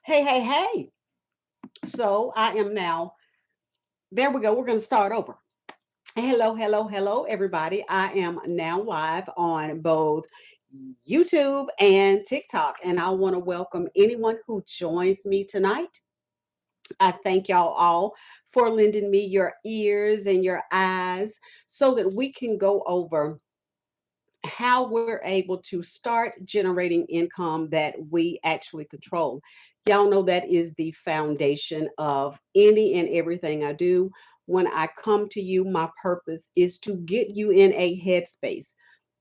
Hey, hey, hey. So I am now, there we go. We're going to start over. Hello, hello, hello, everybody. I am now live on both YouTube and TikTok, and I want to welcome anyone who joins me tonight. I thank y'all all for lending me your ears and your eyes so that we can go over how we're able to start generating income that we actually control. Y'all know that is the foundation of any and everything I do. When I come to you, my purpose is to get you in a headspace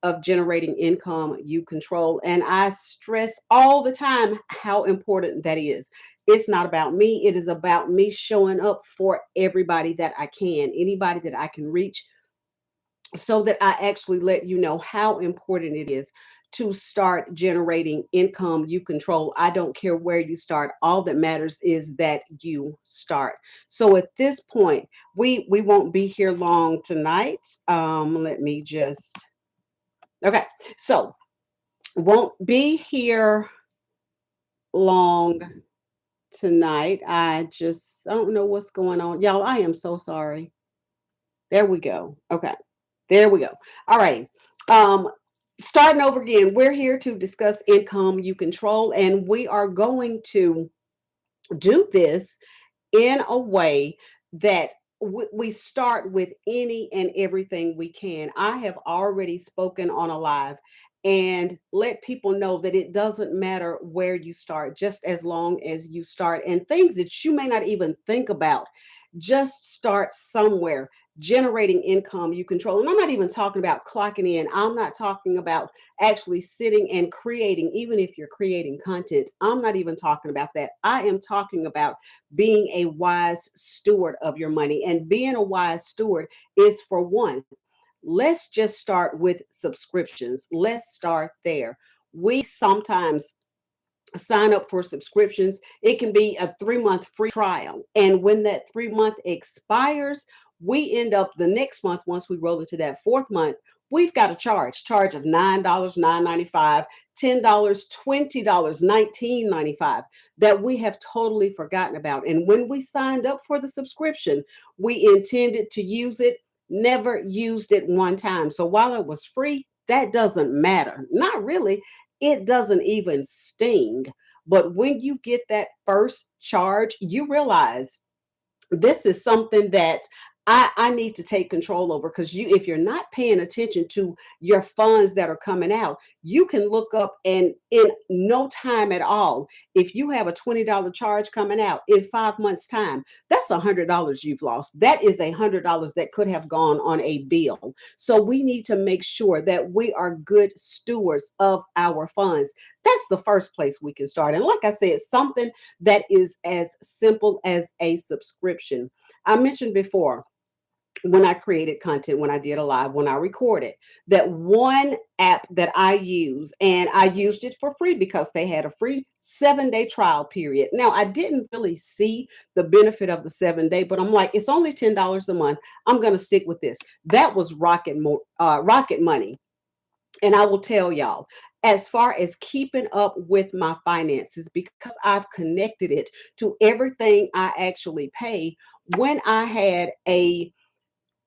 of generating income you control. And I stress all the time how important that is. It's not about me, it is about me showing up for everybody that I can, anybody that I can reach so that I actually let you know how important it is to start generating income you control. I don't care where you start. All that matters is that you start. So at this point, we won't be here long tonight. Let me just okay. So won't be here long tonight. I don't know what's going on. Y'all, I am so sorry. There we go. Okay. There we go. All right. Um, Starting over again, we're here to discuss income you control, and we are going to do this in a way that we start with any and everything we can. I have already spoken on a live and let people know that it doesn't matter where you start, just as long as you start and things that you may not even think about. Just start somewhere generating income you control. And I'm not even talking about clocking in. I'm not talking about actually sitting and creating, even if you're creating content. I'm not even talking about that. I am talking about being a wise steward of your money. And being a wise steward is, for one, let's just start with subscriptions. Let's start there. We sometimes sign up for subscriptions. It can be a 3 month free trial. And when that 3 month expires, we end up the next month, once we roll into that fourth month, we've got a charge of $9, $9.95, $10, $20, $19.95 that we have totally forgotten about. And when we signed up for the subscription, we intended to use it, never used it one time. So while it was free, that doesn't matter. Not really. It doesn't even sting. But when you get that first charge, you realize this is something that I need to take control over, because if you're not paying attention to your funds that are coming out, you can look up and in no time at all, if you have a $20 charge coming out in 5 months time, that's $100 you've lost. That is $100 that could have gone on a bill. So we need to make sure that we are good stewards of our funds. That's the first place we can start. And like I said, something that is as simple as a subscription. I mentioned before, when I created content, when I did a live, when I recorded, that one app that I use, and I used it for free because they had a free 7 day trial period. Now, I didn't really see the benefit of the 7 day, but I'm like, it's only $10 a month. I'm going to stick with this. That was Rocket Money. And I will tell y'all, as far as keeping up with my finances, because I've connected it to everything I actually pay, when I had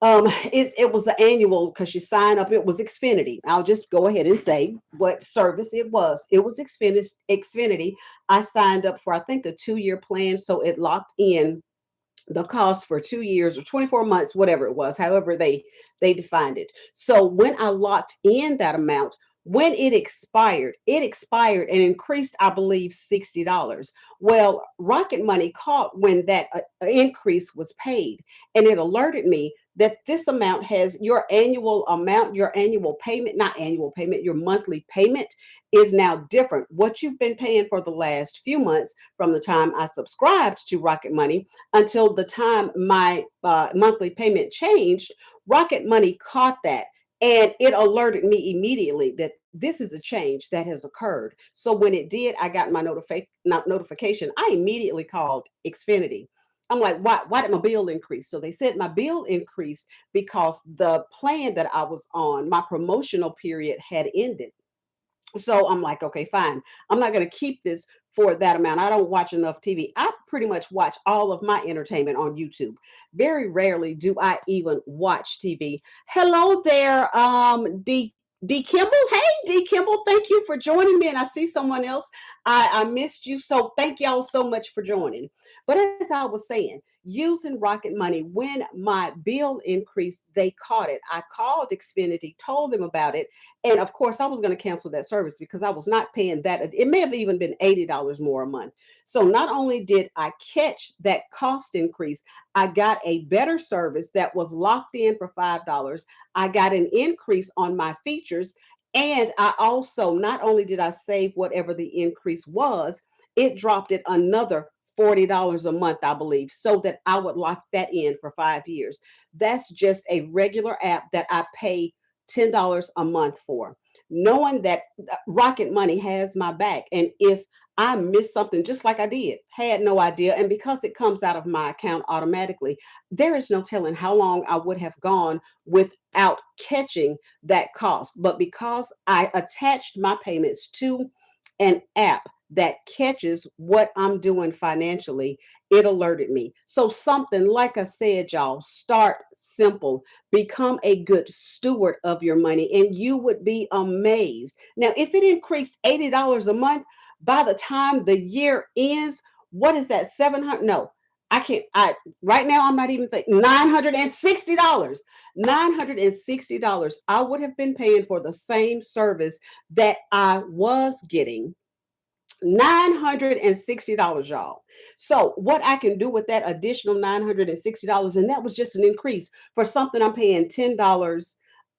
it was the annual, because you sign up, it was Xfinity. I'll just go ahead and say what service it was. It was Xfinity. I signed up for, I think, a 2 year plan. So it locked in the cost for 2 years or 24 months, whatever it was, however they defined it. So when I locked in that amount, when it expired and increased, I believe, $60. Well, Rocket Money caught when that increase was paid, and it alerted me that this amount has your annual amount, your annual payment, not annual payment, your monthly payment is now different. What you've been paying for the last few months from the time I subscribed to Rocket Money until the time my monthly payment changed, Rocket Money caught that. And it alerted me immediately that this is a change that has occurred. So when it did, I got my notification. I immediately called Xfinity. I'm like, why did my bill increase? So they said my bill increased because the plan that I was on, my promotional period had ended. So I'm like, okay, fine. I'm not going to keep this for that amount. I don't watch enough TV. I pretty much watch all of my entertainment on YouTube. Very rarely do I even watch TV. Hello there, D Kimball. Hey, D Kimball, thank you for joining me. And I see someone else. I missed you. So thank y'all so much for joining. But as I was saying, using Rocket Money, when my bill increased, they caught it. I called Xfinity, told them about it, and of course, I was going to cancel that service because I was not paying that. It may have even been $80 more a month. So not only did I catch that cost increase, I got a better service that was locked in for $5. I got an increase on my features. And I also, not only did I save whatever the increase was, it dropped it another $40 a month, I believe, so that I would lock that in for 5 years. That's just a regular app that I pay $10 a month for, knowing that Rocket Money has my back. And if I miss something, just like I did, had no idea. And because it comes out of my account automatically, there is no telling how long I would have gone without catching that cost. But because I attached my payments to an app that catches what I'm doing financially, it alerted me. So, something like I said, y'all, start simple, become a good steward of your money, and you would be amazed. Now, if it increased $80 a month, by the time the year ends, what is that? 700? No, I can't. I right now I'm not even thinking $960. $960. I would have been paying for the same service that I was getting. $960, y'all. So, what I can do with that additional $960, and that was just an increase for something I'm paying $10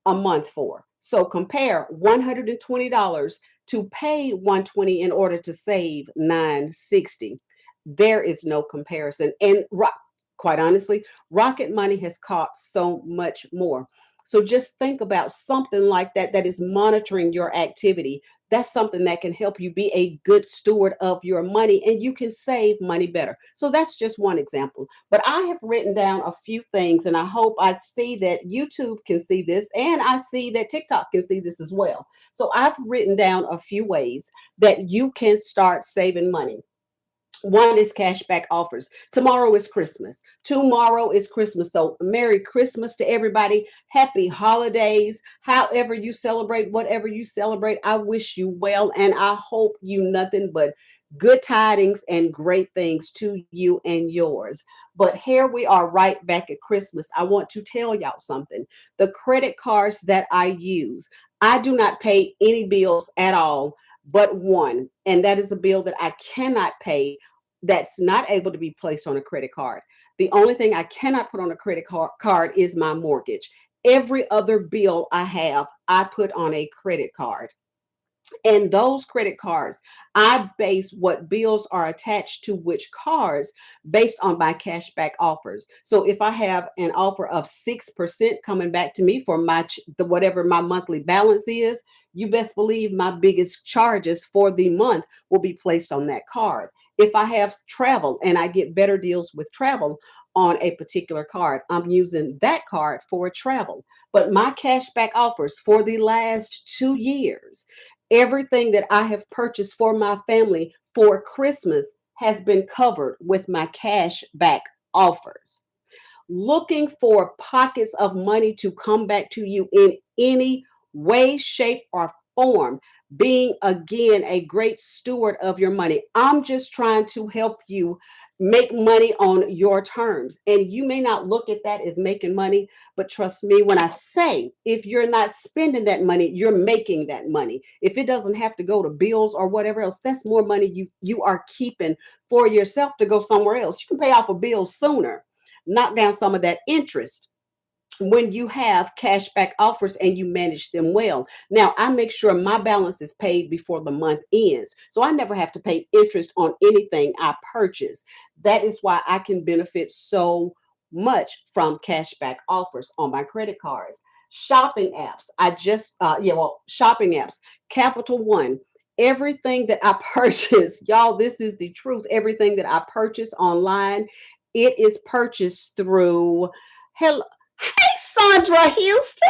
a month for. So, compare $120 to pay $120 in order to save $960. There is no comparison. And quite honestly, Rocket Money has caught so much more. So just think about something like that that is monitoring your activity. That's something that can help you be a good steward of your money, and you can save money better. So that's just one example. But I have written down a few things, and I hope I see that YouTube can see this, and I see that TikTok can see this as well. So I've written down a few ways that you can start saving money. One is cashback offers. Tomorrow is Christmas. Tomorrow is Christmas. So, Merry Christmas to everybody. Happy holidays. However you celebrate, whatever you celebrate, I wish you well. And I hope you nothing but good tidings and great things to you and yours. But here we are right back at Christmas. I want to tell y'all something. The credit cards that I use, I do not pay any bills at all but one. And that is a bill that I cannot pay that's not able to be placed on a credit card. The only thing I cannot put on a card is my mortgage. Every other bill I have, I put on a credit card. And those credit cards, I base what bills are attached to which cards based on my cashback offers. So if I have an offer of 6% coming back to me for whatever my monthly balance is, you best believe my biggest charges for the month will be placed on that card. If I have travel and I get better deals with travel on a particular card, I'm using that card for travel. But my cashback offers for the last 2 years, everything that I have purchased for my family for Christmas has been covered with my cash back offers. Looking for pockets of money to come back to you in any way, shape, or form, being again a great steward of your money. I'm just trying to help you make money on your terms. And you may not look at that as making money, but trust me when I say if you're not spending that money, you're making that money. If it doesn't have to go to bills or whatever else, that's more money you are keeping for yourself to go somewhere else. You can pay off a bill sooner, knock down some of that interest when you have cashback offers and you manage them well. Now, I make sure my balance is paid before the month ends. So I never have to pay interest on anything I purchase. That is why I can benefit so much from cashback offers on my credit cards. Shopping apps. Shopping apps. Capital One. Everything that I purchase, y'all, this is the truth. Everything that I purchase online, it is purchased through Hello. Hey, Sandra Houston.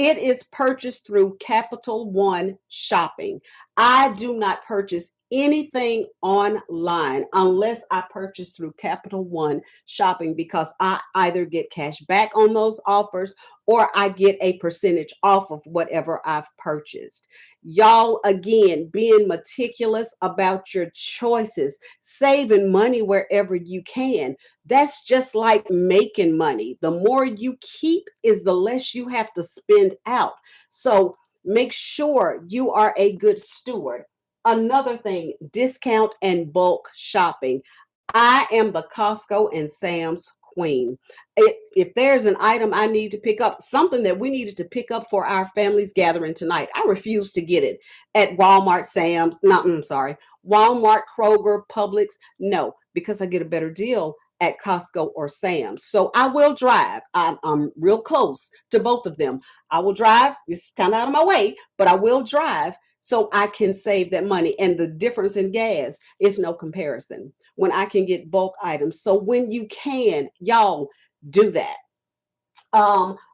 It is purchased through Capital One Shopping. I do not purchase anything online unless I purchase through Capital One Shopping because I either get cash back on those offers or I get a percentage off of whatever I've purchased. Y'all, again, being meticulous about your choices, saving money wherever you can. That's just like making money. The more you keep is the less you have to spend out. So make sure you are a good steward. Another thing, discount and bulk shopping. I am the Costco and Sam's queen. If there's an item I need to pick up, something that we needed to pick up for our family's gathering tonight, I refuse to get it at Walmart, Sam's, no, I'm sorry, Walmart, Kroger, Publix. No, because I get a better deal at Costco or Sam's. So I will drive. I'm real close to both of them. I will drive. It's kind of out of my way, but I will drive so I can save that money. And the difference in gas is no comparison when I can get bulk items. So when you can, y'all do that.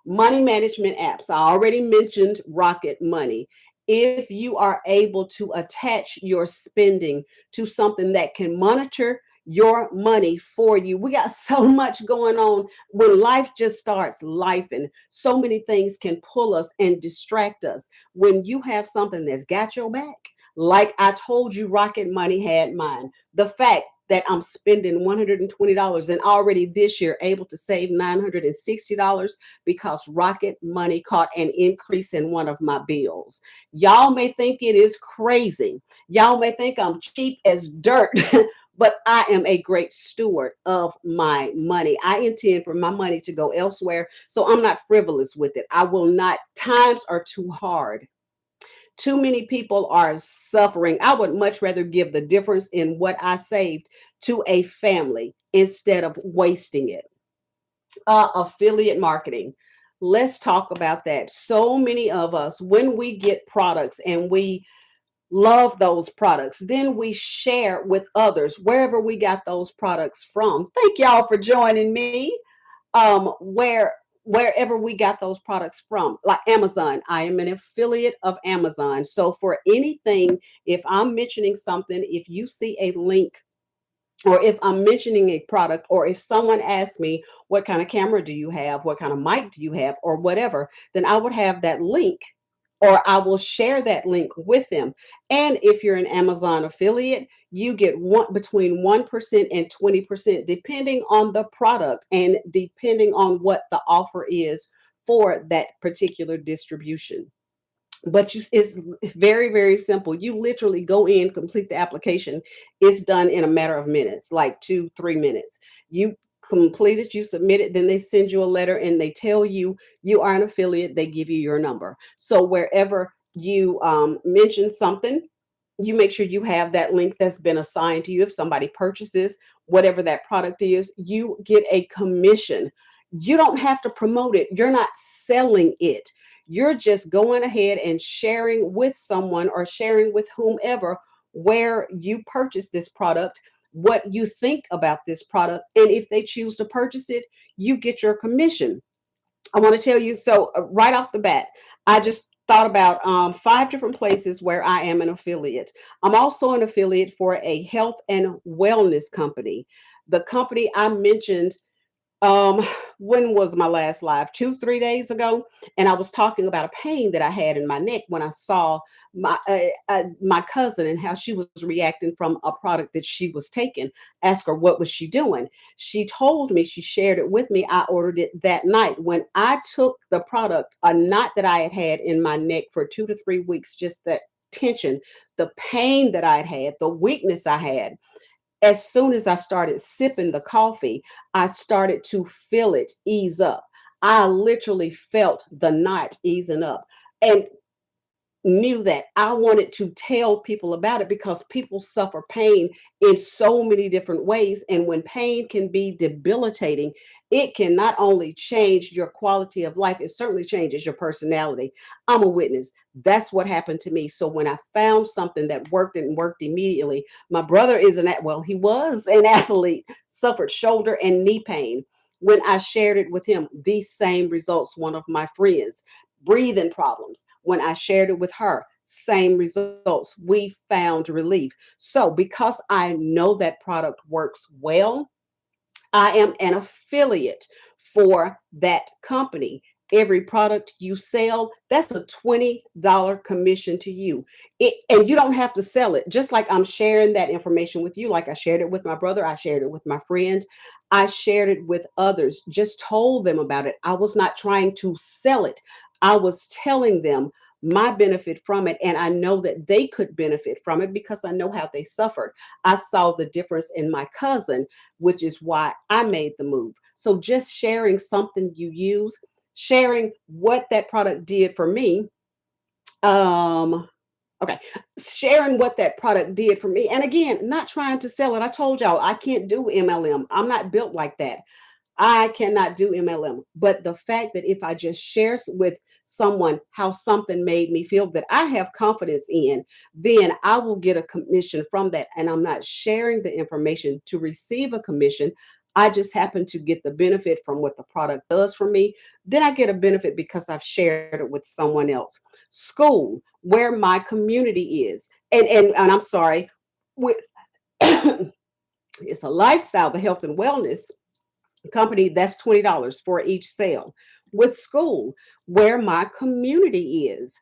Money management apps. I already mentioned Rocket Money. If you are able to attach your spending to something that can monitor your money for you, we got so much going on when life just starts life, and so many things can pull us and distract us. When you have something that's got your back, like I told you, Rocket Money had mine. The fact that I'm spending $120 and already this year able to save $960 because Rocket Money caught an increase in one of my bills. Y'all may think it is crazy. Y'all may think I'm cheap as dirt. But I am a great steward of my money. I intend for my money to go elsewhere, so I'm not frivolous with it. I will not, times are too hard. Too many people are suffering. I would much rather give the difference in what I saved to a family instead of wasting it. Affiliate marketing. Let's talk about that. So many of us, when we get products and we love those products, then we share with others wherever we got those products from. Thank y'all for joining me. Wherever we got those products from, like Amazon. I am an affiliate of Amazon. So for anything, if I'm mentioning something, if you see a link, or if I'm mentioning a product, or if someone asks me, what kind of camera do you have? What kind of mic do you have? Or whatever, then I would have that link, or I will share that link with them. And if you're an Amazon affiliate, you get one between 1% and 20%, depending on the product and depending on what the offer is for that particular distribution. But it's very, very simple. You literally go in, complete the application. It's done in a matter of minutes, like 2, 3 minutes. You complete it, you submit it, then they send you a letter and they tell you you are an affiliate. They give you your number. So wherever you mention something, you make sure you have that link that's been assigned to you. If somebody purchases whatever that product is, you get a commission. You don't have to promote it. You're not selling it. You're just going ahead and sharing with someone or sharing with whomever where you purchase this product, what you think about this product. And if they choose to purchase it, you get your commission. I want to tell you, so right off the bat, I just thought about 5 different places where I am an affiliate. I'm also an affiliate for a health and wellness company. The company I mentioned, um when was my last live, 2, 3 days ago, and I was talking about a pain that I had in my neck when I saw my cousin and how she was reacting from a product that she was taking. Ask her what was she doing. She told me, she shared it with me. I ordered it that night. When I took the product, a knot that I had had in my neck for 2 to 3 weeks, just that tension, the pain that I had, the weakness I had, as soon as I started sipping the coffee, I started to feel it ease up. I literally felt the knot easing up and knew that I wanted to tell people about it because people suffer pain in so many different ways. And when pain can be debilitating, it can not only change your quality of life, it certainly changes your personality. I'm a witness. That's what happened to me. So when I found something that worked and worked immediately, my brother is well, he was an athlete, suffered shoulder and knee pain. When I shared it with him, these same results, one of my friends, breathing problems. When I shared it with her, same results. We found relief. So because I know that product works well, I am an affiliate for that company. Every product you sell, that's a $20 commission to you. And you don't have to sell it. Just like I'm sharing that information with you, like I shared it with my brother, I shared it with my friend, I shared it with others, just told them about it. I was not trying to sell it. I was telling them my benefit from it. And I know that they could benefit from it because I know how they suffered. I saw the difference in my cousin, which is why I made the move. So just sharing something you use, sharing what that product did for me. Um, okay, sharing what that product did for me. And again, not trying to sell it. I told y'all I can't do MLM. I'm not built like that. I cannot do MLM. But the fact that if I just share with someone how something made me feel that I have confidence in, then I will get a commission from that. And I'm not sharing the information to receive a commission. I just happen to get the benefit from what the product does for me. Then I get a benefit because I've shared it with someone else. School, where my community is. And I'm sorry, with it's a lifestyle, the health and wellness company, that's $20 for each sale. With school, where my community is,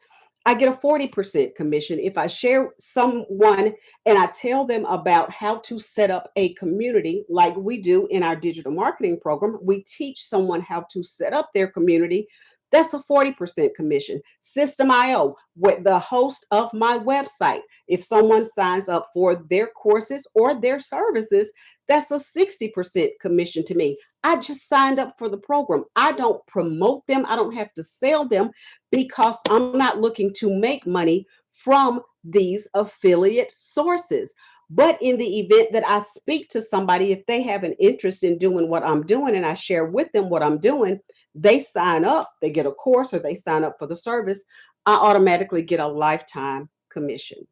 I get a 40% commission if I share someone and I tell them about how to set up a community like we do in our digital marketing program. We teach someone how to set up their community. That's a 40% commission. System.io, with the host of my website, if someone signs up for their courses or their services, that's a 60% commission to me. I just signed up for the program. I don't promote them. I don't have to sell them because I'm not looking to make money from these affiliate sources. But in the event that I speak to somebody, if they have an interest in doing what I'm doing and I share with them what I'm doing, they sign up, they get a course or they sign up for the service, I automatically get a lifetime commission.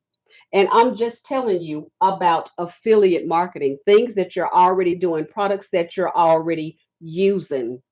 And I'm just telling you about affiliate marketing, things that you're already doing, products that you're already using.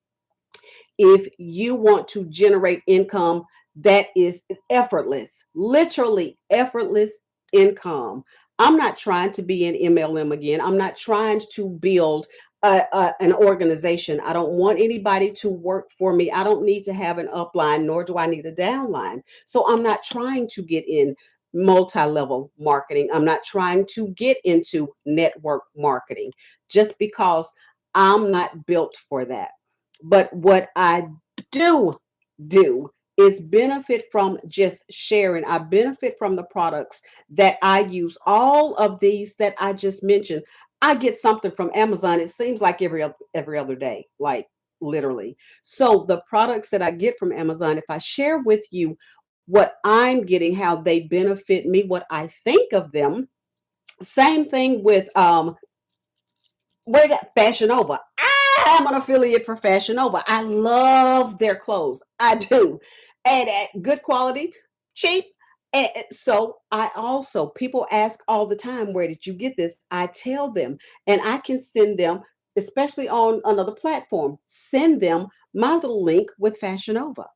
If you want to generate income that is effortless, literally effortless income. I'm not trying to be an MLM again. I'm not trying to build an organization. I don't want anybody to work for me. I don't need to have an upline, nor do I need a downline. So I'm not trying to get in multi-level marketing. I'm not trying to get into network marketing just because I'm not built for that. But what I do do is benefit from just sharing. I benefit from the products that I use. All of these that I just mentioned, I get something from Amazon. It seems like every other day, like literally. So the products that I get from Amazon, if I share with you what I'm getting, how they benefit me, what I think of them. Same thing with what Fashion Nova. I am an affiliate for Fashion Nova. I love their clothes. I do. And at good quality, cheap. And so I also, people ask all the time, where did you get this? I tell them, and I can send them, especially on another platform, send them my little link with Fashion Nova.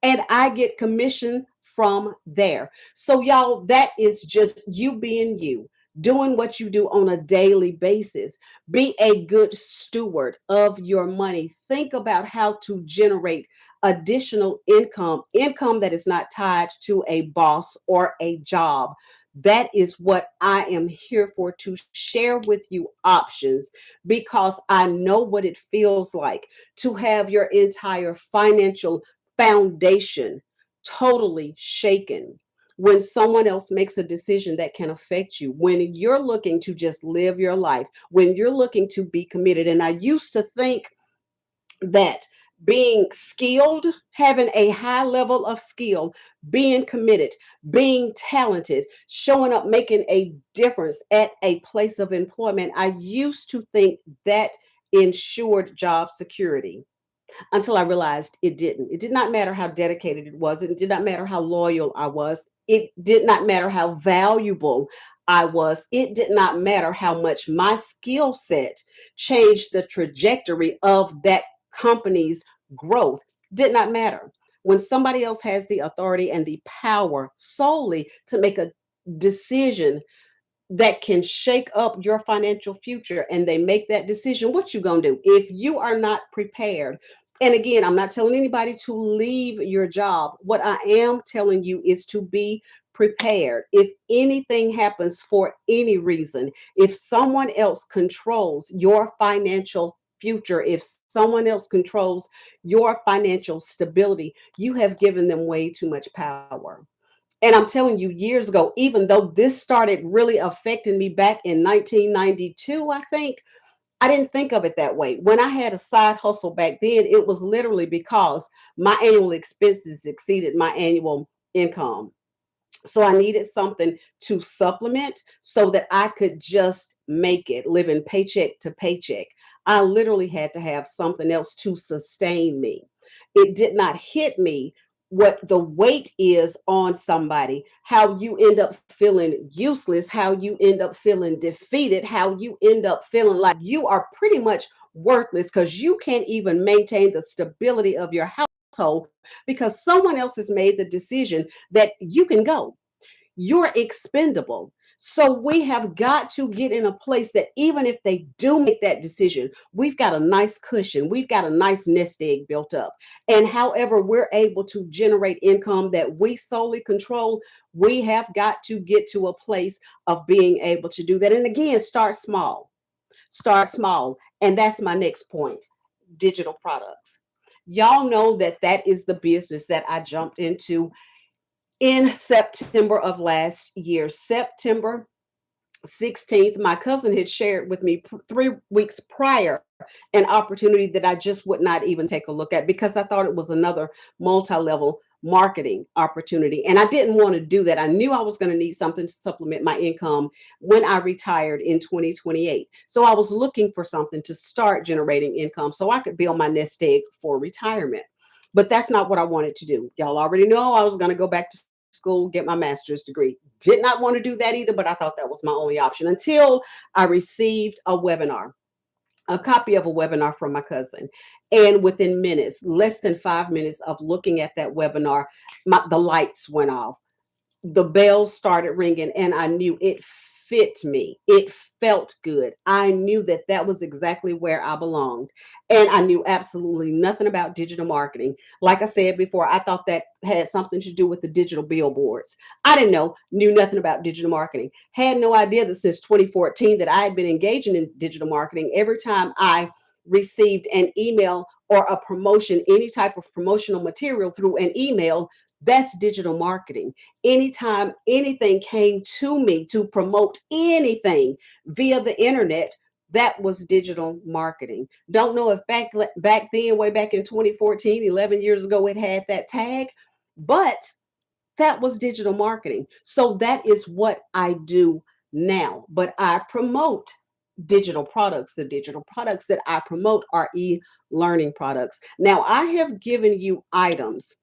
And I get commission from there. So, y'all, that is just you being you, doing what you do on a daily basis. Be a good steward of your money. Think about how to generate additional income, income that is not tied to a boss or a job. That is what I am here for, to share with you options, because I know what it feels like to have your entire financial foundation totally shaken when someone else makes a decision that can affect you, when you're looking to just live your life, when you're looking to be committed. And I used to think that being skilled, having a high level of skill, being committed, being talented, showing up, making a difference at a place of employment, I used to think that ensured job security, until I realized it didn't. It did not matter how dedicated it was. It did not matter how loyal I was. It did not matter how valuable I was. It did not matter how much my skill set changed the trajectory of that company's growth. Did not matter. when somebody else has the authority and the power solely to make a decision that can shake up your financial future, and they make that decision, what you gonna do if you are not prepared? And again, I'm not telling anybody to leave your job. What I am telling you is to be prepared. If anything happens for any reason, if someone else controls your financial future, if someone else controls your financial stability, you have given them way too much power. And I'm telling you, years ago, even though this started really affecting me back in 1992, I think, I didn't think of it that way. When I had a side hustle back then, it was literally because my annual expenses exceeded my annual income. So I needed something to supplement so that I could just make it, living paycheck to paycheck. I literally had to have something else to sustain me. It did not hit me what the weight is on somebody, how you end up feeling useless, how you end up feeling defeated, how you end up feeling like you are pretty much worthless because you can't even maintain the stability of your household because someone else has made the decision that you can go. You're expendable. So we have got to get in a place that even if they do make that decision, we've got a nice cushion, we've got a nice nest egg built up. And however we're able to generate income that we solely control, we have got to get to a place of being able to do that. And again, start small. Start small. And that's my next point, digital products. Y'all know that that is the business that I jumped into in September of last year, September 16th. My cousin had shared with me 3 weeks prior an opportunity that I just would not even take a look at because I thought it was another multi level marketing opportunity. And I didn't want to do that. I knew I was going to need something to supplement my income when I retired in 2028. So I was looking for something to start generating income so I could build my nest egg for retirement. But that's not what I wanted to do. Y'all already know I was going to go back to school, get my master's degree. Did not want to do that either, but I thought that was my only option until I received a webinar, a copy of a webinar from my cousin. And within minutes, less than 5 minutes of looking at that webinar, the lights went off, the bells started ringing, and I knew it fit me. It felt good. I knew that that was exactly where I belonged. And I knew absolutely nothing about digital marketing. Like I said before, I thought that had something to do with the digital billboards. I didn't know, knew nothing about digital marketing. Had no idea that since 2014 that I had been engaging in digital marketing. Every time I received an email or a promotion, any type of promotional material through an email, that's digital marketing. Anytime anything came to me to promote anything via the internet, that was digital marketing. Don't know if back then, way back in 2014, 11 years ago, it had that tag, but that was digital marketing. So that is what I do now. But I promote digital products. The digital products that I promote are e-learning products. Now, I have given you items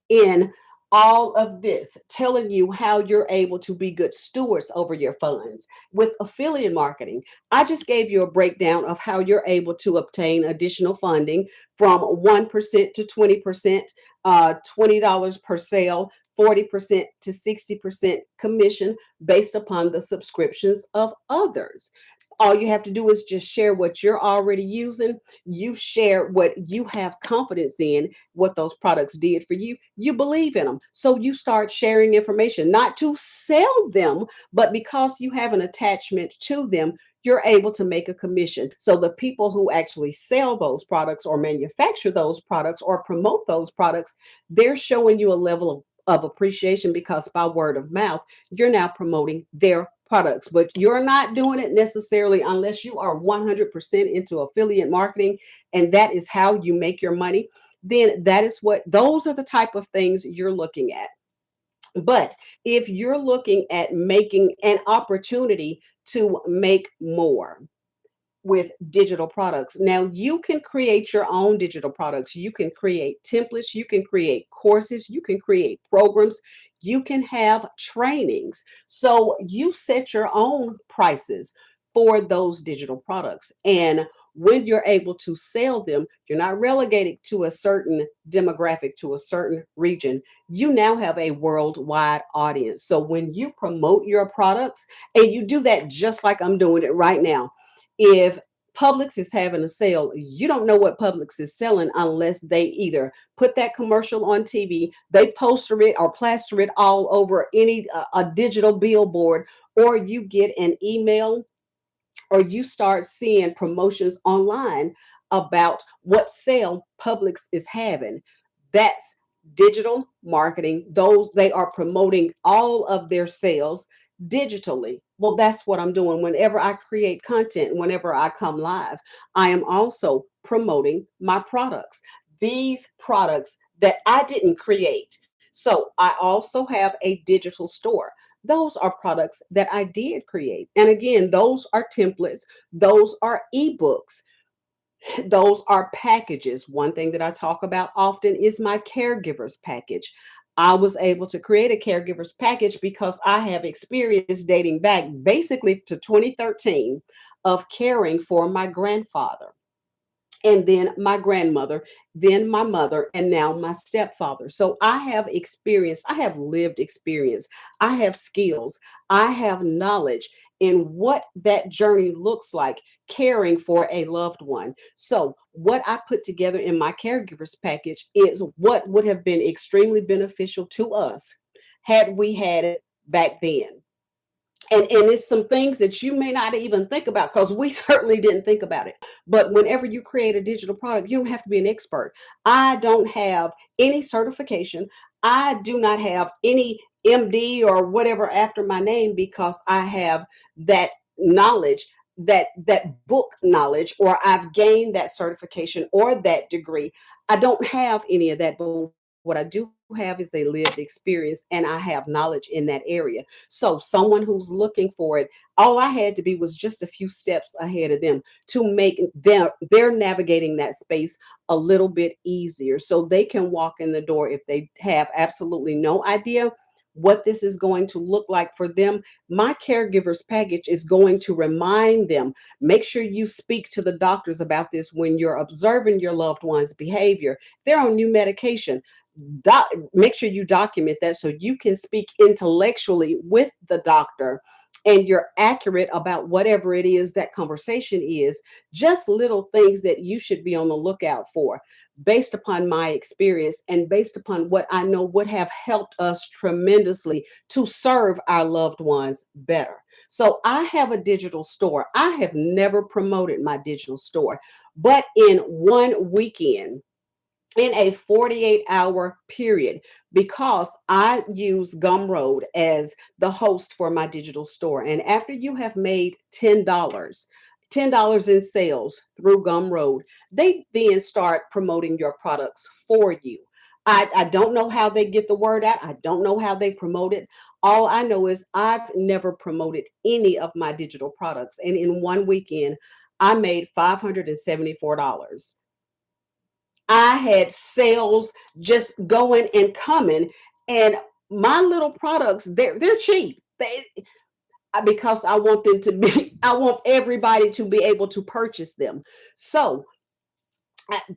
in all of this, telling you how you're able to be good stewards over your funds. With affiliate marketing, I just gave you a breakdown of how you're able to obtain additional funding from 1% to 20%, $20 per sale, 40% to 60% commission based upon the subscriptions of others. All you have to do is just share what you're already using. You share what you have confidence in, what those products did for you. You believe in them. So you start sharing information, not to sell them, but because you have an attachment to them, you're able to make a commission. So the people who actually sell those products or manufacture those products or promote those products, they're showing you a level of appreciation because by word of mouth, you're now promoting their products. But you're not doing it necessarily unless you are 100% into affiliate marketing and that is how you make your money. Then that is what, those are the type of things you're looking at. But if you're looking at making an opportunity to make more with digital products, now you can create your own digital products. You can create templates, you can create courses, you can create programs, you can have trainings. So you set your own prices for those digital products. And when you're able to sell them, you're not relegated to a certain demographic, to a certain region. You now have a worldwide audience. So when you promote your products, and you do that just like I'm doing it right now, if Publix is having a sale, you don't know what Publix is selling unless they either put that commercial on TV, they poster it or plaster it all over any a digital billboard, or you get an email, or you start seeing promotions online about what sale Publix is having. That's digital marketing. Those, they are promoting all of their sales digitally. Well, that's what I'm doing whenever I create content, whenever I come live. I am also promoting my products. These products that I didn't create. So I also have a digital store. Those are products that I did create. And again, those are templates, those are ebooks, those are packages. One thing that I talk about often is my caregivers package. I was able to create a caregivers package because I have experience dating back basically to 2013 of caring for my grandfather, and then my grandmother, then my mother, and now my stepfather. So I have experience, I have lived experience, I have skills, I have knowledge in what that journey looks like caring for a loved one. So, what I put together in my caregivers package is what would have been extremely beneficial to us had we had it back then. And it's some things that you may not even think about, because we certainly didn't think about it. But whenever you create a digital product, you don't have to be an expert. I don't have any certification. I do not have any MD or whatever after my name, because I have that knowledge, that book knowledge, or I've gained that certification or that degree. I don't have any of that, but what I do have is a lived experience, and I have knowledge in that area. So someone who's looking for it, all I had to be was just a few steps ahead of them to make their navigating that space a little bit easier, so they can walk in the door if they have absolutely no idea what this is going to look like for them. My caregivers package is going to remind them. Make sure you speak to the doctors about this when you're observing your loved one's behavior. They're on new medication. Make sure you document that so you can speak intellectually with the doctor, and you're accurate about whatever it is that conversation is. Just little things that you should be on the lookout for, based upon my experience and based upon what I know would have helped us tremendously to serve our loved ones better. So I have a digital store. I have never promoted my digital store, but in one weekend, in a 48-hour period, because I use Gumroad as the host for my digital store. And after you have made $10 in sales through Gumroad, they then start promoting your products for you. I don't know how they get the word out. I don't know how they promote it. All I know is I've never promoted any of my digital products. And in one weekend, I made $574. I had sales just going and coming, and my little products, they're cheap. Because I want them to be, I want everybody to be able to purchase them. So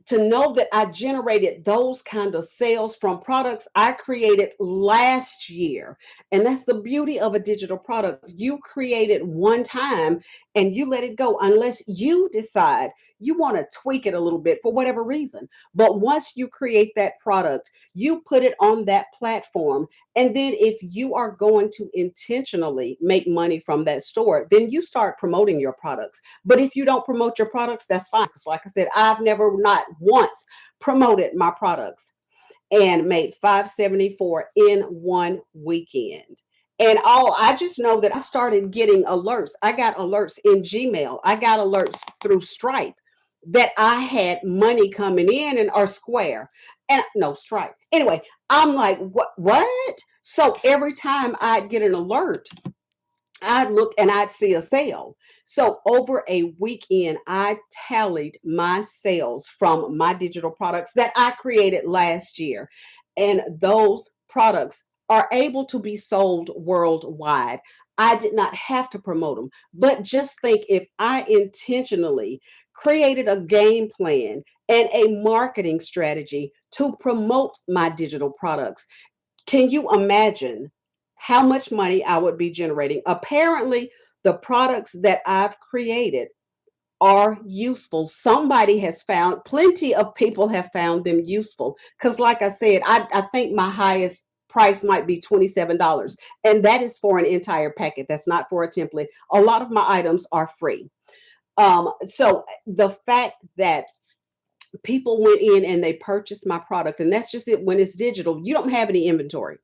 to know that I generated those kind of sales from products I created last year. And that's the beauty of a digital product. You create it one time and you let it go, unless you decide you want to tweak it a little bit for whatever reason. But once you create that product, you put it on that platform. And then if you are going to intentionally make money from that store, then you start promoting your products. But if you don't promote your products, that's fine. Because like I said, I've never, not once, promoted my products and made 574 in one weekend. And all, I just know that I started getting alerts. I got alerts in Gmail. I got alerts through Stripe that I had money coming in, and or Square. And no, Stripe. Anyway, I'm like, what? So every time I'd get an alert, I'd look and I'd see a sale. So over a weekend, I tallied my sales from my digital products that I created last year. And those products are able to be sold worldwide. I did not have to promote them. But just think, if I intentionally created a game plan and a marketing strategy to promote my digital products, can you imagine how much money I would be generating? Apparently, the products that I've created are useful. Somebody has found, plenty of people have found them useful. Because, like I said, I think my highest price might be $27. And that is for an entire packet. That's not for a template. A lot of my items are free. So the fact that people went in and they purchased my product, and that's just it. When it's digital, you don't have any inventory.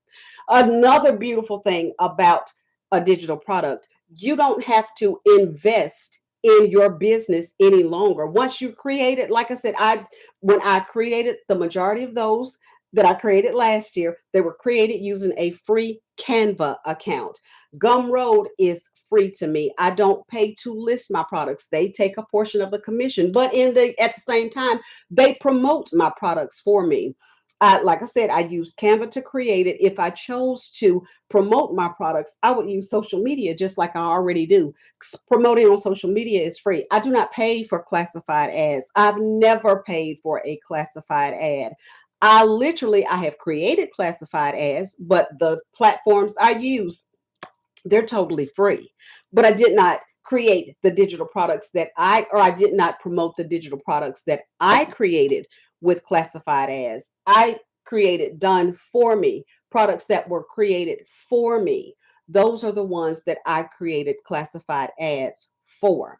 Another beautiful thing about a digital product, you don't have to invest in your business any longer. Once you create it, like I said, when I created the majority of those that I created last year, they were created using a free Canva account. Gumroad is free to me. I don't pay to list my products. They take a portion of the commission, but at the same time, they promote my products for me. Like I said, I used Canva to create it. If I chose to promote my products, I would use social media just like I already do. Promoting on social media is free. I do not pay for classified ads. I've never paid for a classified ad. I have created classified ads, but the platforms I use, they're totally free. But I did not create the digital products or I did not promote the digital products that I created with classified ads. I created done for me products that were created for me. Those are the ones that I created classified ads for.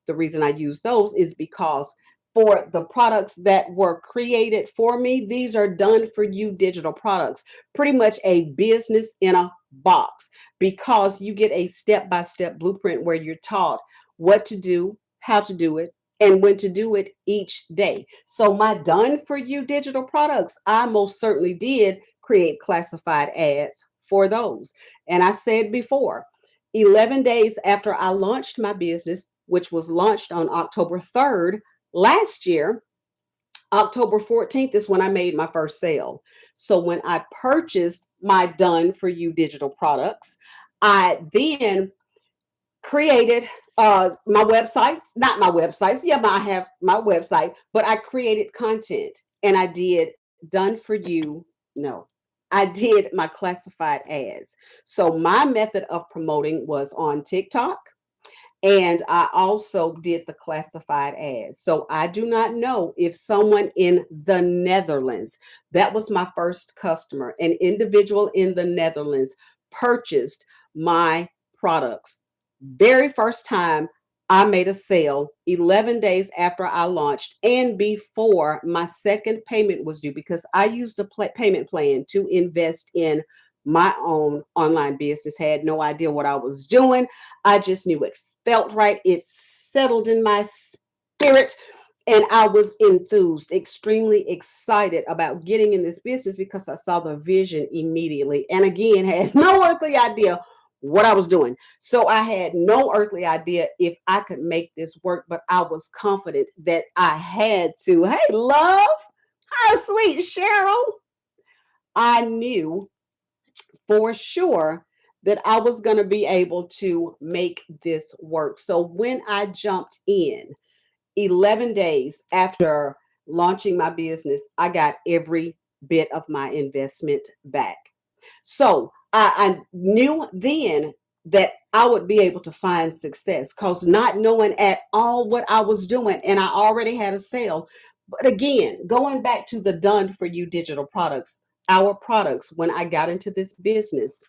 The reason I use those is because for the products that were created for me, these are done for you digital products, pretty much a business in a box, because you get a step-by-step blueprint where you're taught what to do, how to do it, and when to do it each day. So my done for you digital products, I most certainly did create classified ads for those. And I said before, 11 days after I launched my business, which was launched on October 3rd last year, October 14th is when I made my first sale. So when I purchased my done for you digital products, I then created my websites, not my websites. Yeah, I have my website, but I created content and I did done for you. No, I did my classified ads. So my method of promoting was on TikTok. And I also did the classified ads. So I do not know if someone in the Netherlands, that was my first customer, an individual in the Netherlands purchased my products. Very first time I made a sale 11 days after I launched and before my second payment was due, because I used a payment plan to invest in my own online business. Had no idea what I was doing. I just knew it felt right. It settled in my spirit. And I was enthused, extremely excited about getting in this business because I saw the vision immediately. And again, had no earthly idea what I was doing. So I had no earthly idea if I could make this work, but I was confident that I had to. Hey, love. How sweet, Cheryl. I knew for sure that I was going to be able to make this work. So when I jumped in 11 days after launching my business, I got every bit of my investment back. So I knew then that I would be able to find success, because not knowing at all what I was doing, and I already had a sale. But again, going back to the done for you digital products, our products, when I got into this business,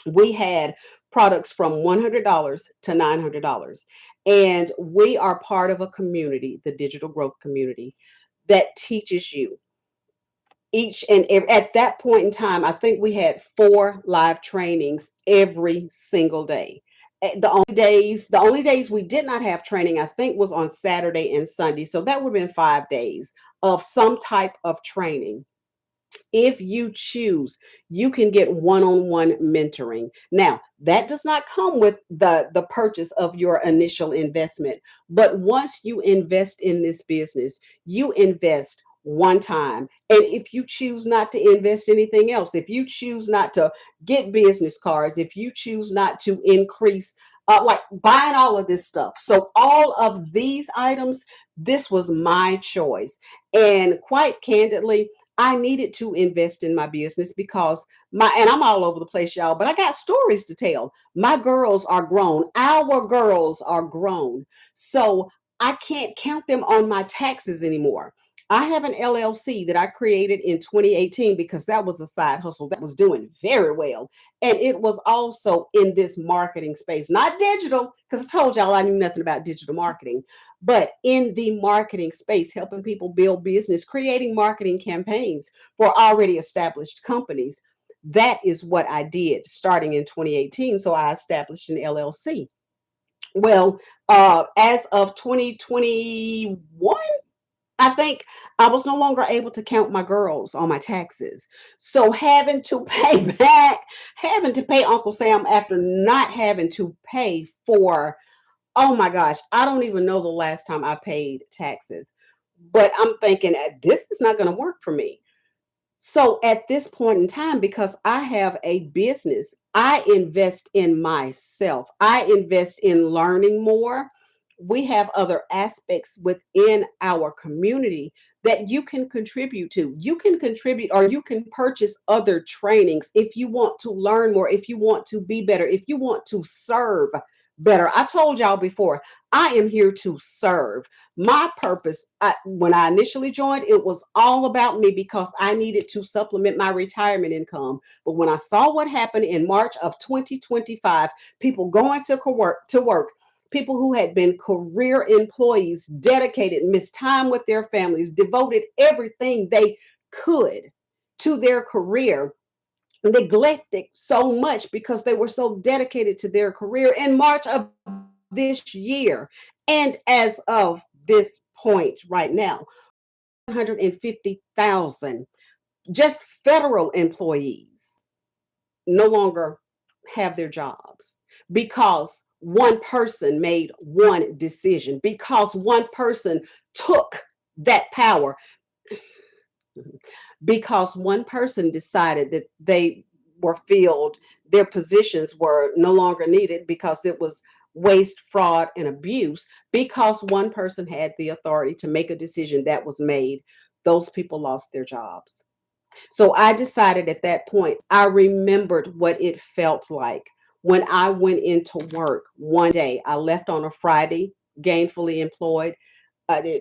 we had products from $100 to $900. And we are part of a community, the digital growth community, that teaches you each and every, at that point in time, I think we had 4 live trainings every single day. The only days we did not have training, I think, was on Saturday and Sunday. So that would have been 5 days of some type of training. If you choose, you can get one-on-one mentoring. Now, that does not come with the purchase of your initial investment, but once you invest in this business, you invest one time. And if you choose not to invest anything else, if you choose not to get business cards, if you choose not to increase, like buying all of this stuff. So, all of these items, this was my choice. And quite candidly, I needed to invest in my business because and I'm all over the place, y'all, but I got stories to tell. My girls are grown. Our girls are grown. So I can't count them on my taxes anymore. I have an LLC that I created in 2018 because that was a side hustle that was doing very well. And it was also in this marketing space, not digital, because I told y'all I knew nothing about digital marketing, but in the marketing space, helping people build business, creating marketing campaigns for already established companies. That is what I did starting in 2018. So I established an LLC. Well, as of 2021, I think I was no longer able to count my girls on my taxes. So having to pay back, having to pay Uncle Sam after not having to pay for, oh my gosh, I don't even know the last time I paid taxes. But I'm thinking this is not going to work for me. So at this point in time, because I have a business, I invest in myself. I invest in learning more. We have other aspects within our community that you can contribute to. You can contribute or you can purchase other trainings if you want to learn more, if you want to be better, if you want to serve better. I told y'all before, I am here to serve. My purpose, when I initially joined, it was all about me because I needed to supplement my retirement income. But when I saw what happened in March of 2025, people going to work, people who had been career employees, dedicated, missed time with their families, devoted everything they could to their career, neglected so much because they were so dedicated to their career in March of this year. And as of this point right now, 150,000 just federal employees no longer have their jobs because one person made one decision, because one person took that power, because one person decided that they were filled, their positions were no longer needed because it was waste, fraud, and abuse, because one person had the authority to make a decision that was made, those people lost their jobs. So I decided at that point, I remembered what it felt like when I went into work one day. I left on a Friday, gainfully employed,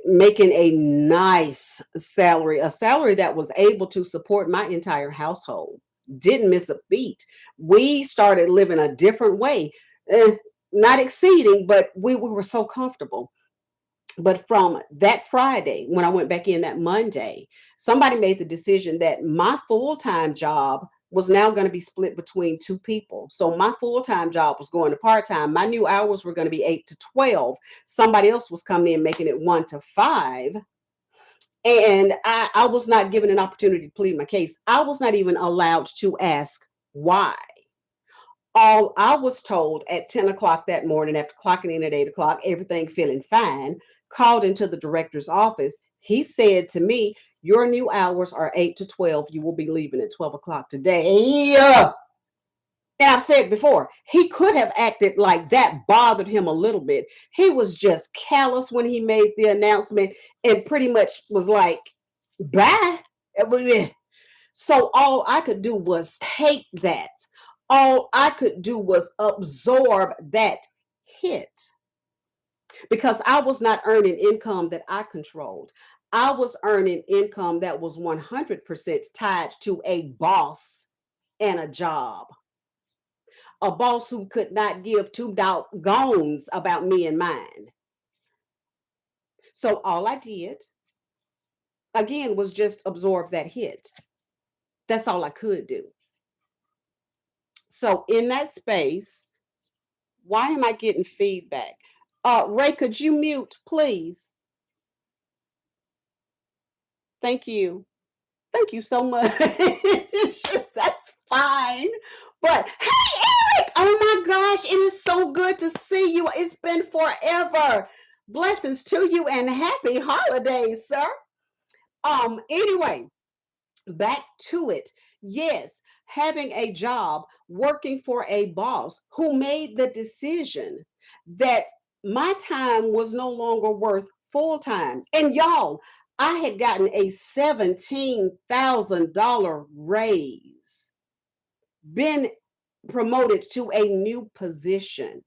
making a nice salary, a salary that was able to support my entire household. Didn't miss a beat. We started living a different way, eh, not exceeding, but we were so comfortable. But from that Friday, when I went back in that Monday, somebody made the decision that my full time job was now going to be split between two people. So my full time job was going to part time. My new hours were going to be 8 to 12. Somebody else was coming in making it 1 to 5. And I was not given an opportunity to plead my case. I was not even allowed to ask why. All I was told at 10 o'clock that morning, after clocking in at 8 o'clock, everything feeling fine, called into the director's office. He said to me, your new hours are 8 to 12. You will be leaving at 12 o'clock today. And I've said before, he could have acted like that bothered him a little bit. He was just callous when he made the announcement and pretty much was like, bye. So all I could do was take that. All I could do was absorb that hit because I was not earning income that I controlled. I was earning income that was 100% tied to a boss and a job. A boss who could not give two doggones about me and mine. So all I did, again, was just absorb that hit. That's all I could do. So in that space, why am I getting feedback? Ray, could you mute, please? Thank you. Thank you so much. That's fine. But hey, Eric! Oh my gosh, it is so good to see you. It's been forever. Blessings to you and happy holidays, sir. Anyway, back to it. Yes, having a job, working for a boss who made the decision that my time was no longer worth full time. And y'all, I had gotten a $17,000 raise, been promoted to a new position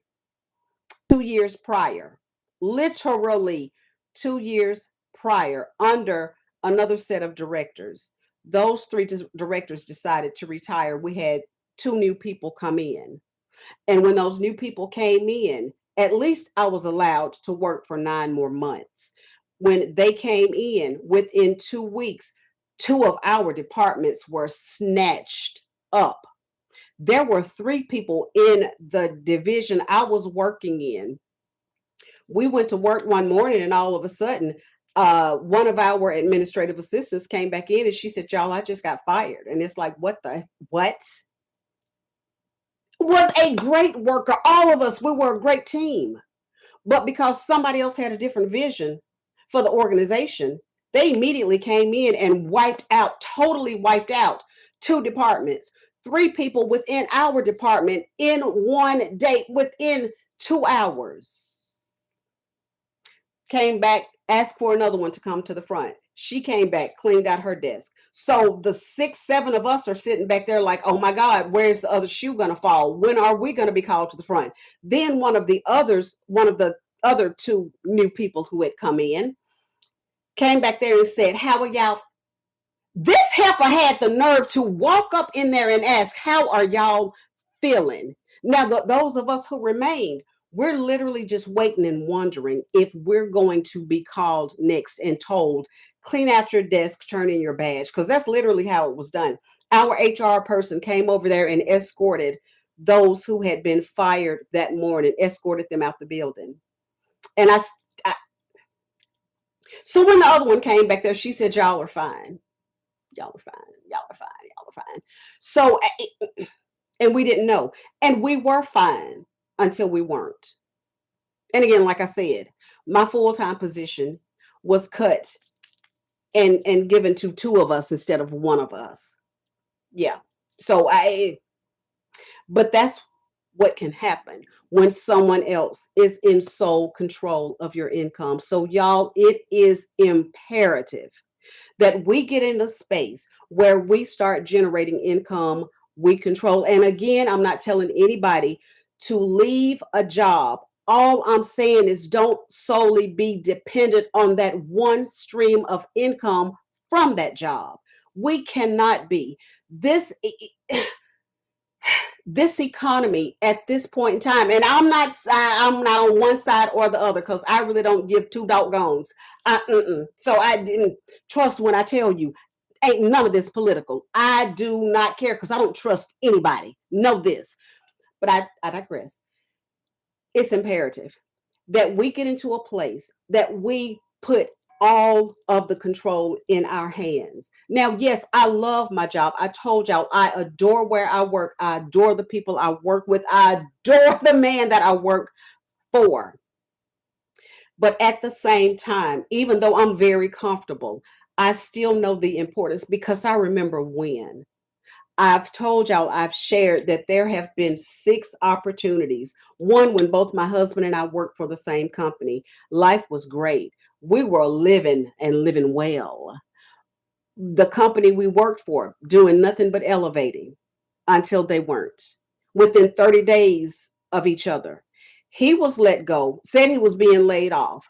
2 years prior, literally 2 years prior, under another set of directors. Those three directors decided to retire. We had two new people come in. And when those new people came in, at least I was allowed to work for 9 more months. When they came in, within 2 weeks, two of our departments were snatched up. There were three people in the division I was working in. We went to work one morning, and all of a sudden, one of our administrative assistants came back in and she said, "Y'all, I just got fired." And it's like, what? Was a great worker. All of us, we were a great team. But because somebody else had a different vision for the organization, they immediately came in and wiped out, totally wiped out two departments, three people within our department in one day, within 2 hours. Came back, asked for another one to come to the front. She came back, cleaned out her desk. So the 6, 7 of us are sitting back there like, oh my God, where's the other shoe going to fall? When are we going to be called to the front? Then one of the other two new people who had come in came back there and said, "How are y'all?" This heifer had the nerve to walk up in there and ask, "How are y'all feeling?" Now, those of us who remained, we're literally just waiting and wondering if we're going to be called next and told, "Clean out your desk, turn in your badge," because that's literally how it was done. Our HR person came over there and escorted those who had been fired that morning, escorted them out the building. And so when the other one came back there, she said, "Y'all are fine. Y'all are fine. Y'all are fine. Y'all are fine." So, and we didn't know. And we were fine until we weren't. And again, like I said, my full-time position was cut and given to two of us instead of one of us. Yeah. So but that's what can happen when someone else is in sole control of your income. So y'all, it is imperative that we get in a space where we start generating income we control. And again, I'm not telling anybody to leave a job. All I'm saying is don't solely be dependent on that one stream of income from that job. We cannot be. This economy at this point in time, and I'm not on one side or the other because I really don't give two doggones. So I didn't trust when I tell you ain't none of this political. I do not care because I don't trust anybody. Know this, but I digress. It's imperative that we get into a place that we put all of the control in our hands. Now, yes, I love my job. I told y'all I adore where I work. I adore the people I work with. I adore the man that I work for. But at the same time, even though I'm very comfortable, I still know the importance because I remember when. I've told y'all, I've shared that there have been 6 opportunities. One, when both my husband and I worked for the same company, life was great. We were living and living well. The company we worked for, doing nothing but elevating until they weren't. Within 30 days of each other, he was let go, said he was being laid off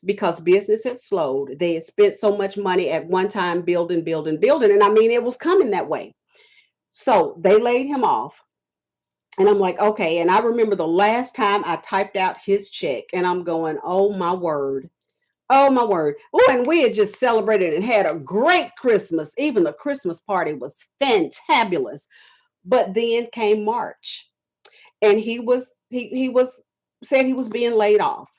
because business had slowed. They had spent so much money at one time building, building, building. And I mean, it was coming that way. So they laid him off. And I'm like, okay. And I remember the last time I typed out his check, and I'm going, oh my word. Oh my word. Oh, and we had just celebrated and had a great Christmas. Even the Christmas party was fantabulous. But then came March, and he was said he was being laid off.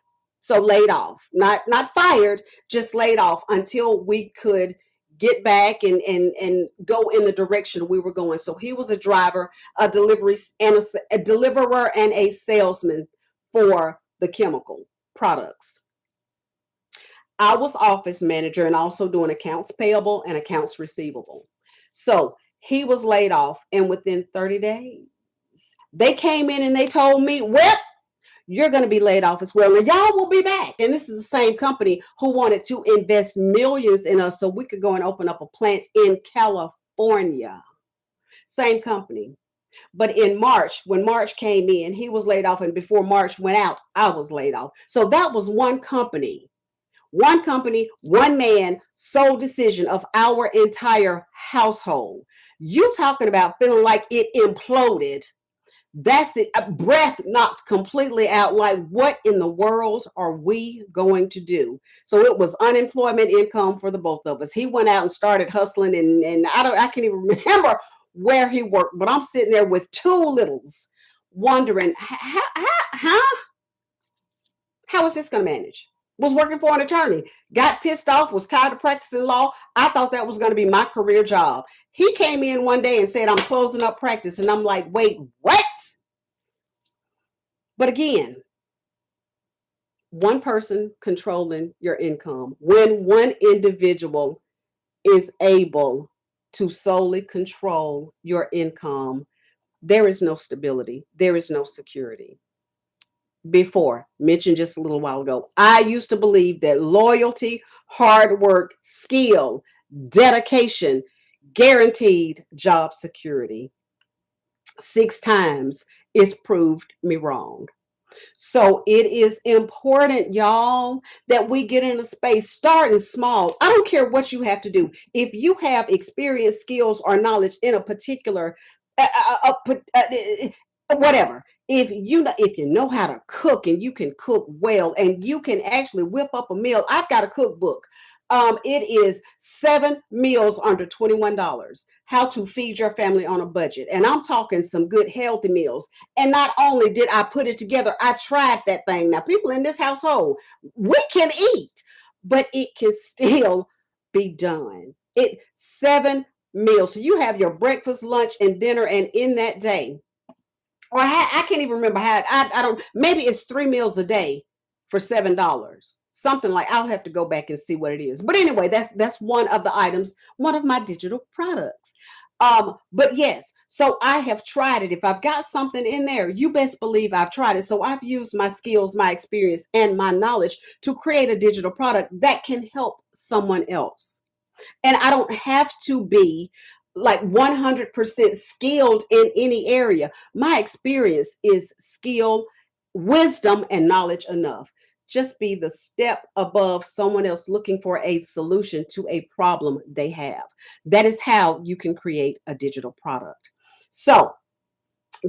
So laid off, not fired, just laid off until we could get back and go in the direction we were going. So he was a driver, a delivery and a deliverer and a salesman for the chemical products. I was office manager and also doing accounts payable and accounts receivable. So he was laid off, and within 30 days, they came in and they told me, well, you're going to be laid off as well. And y'all will be back. And this is the same company who wanted to invest millions in us so we could go and open up a plant in California. Same company. But in March, when March came in, he was laid off. And before March went out, I was laid off. So that was one company, one man, sole decision of our entire household. You talking about feeling like it imploded. That's it. A breath knocked completely out. Like, what in the world are we going to do? So it was unemployment income for the both of us. He went out and started hustling, and I can't even remember where he worked, but I'm sitting there with two littles, wondering how is this going to manage? Was working for an attorney, got pissed off, was tired of practicing law. I thought that was going to be my career job. He came in one day and said, I'm closing up practice. And I'm like, wait, what? But again, one person controlling your income, when one individual is able to solely control your income, there is no stability, there is no security. Before, mentioned just a little while ago, I used to believe that loyalty, hard work, skill, dedication guaranteed job security. 6 times it's proved me wrong. So it is important, y'all, that we get in a space starting small. I don't care what you have to do. If you have experience, skills, or knowledge in a particular whatever, if you know how to cook and you can cook well and you can actually whip up a meal. I've got a cookbook. It is 7 meals under $21. How to feed your family on a budget. And I'm talking some good healthy meals. And not only did I put it together, I tried that thing. Now, people in this household, we can eat, but it can still be done. 7 meals. So you have your breakfast, lunch, and dinner, and in that day, or I can't even remember how. I don't. Maybe it's 3 meals a day for $7. Something like, I'll have to go back and see what it is. But anyway, that's one of the items, one of my digital products. But yes, so I have tried it. If I've got something in there, you best believe I've tried it. So I've used my skills, my experience, and my knowledge to create a digital product that can help someone else. And I don't have to be like 100% skilled in any area. My experience is skill, wisdom, and knowledge enough. Just be the step above someone else looking for a solution to a problem they have. That is how you can create a digital product. So,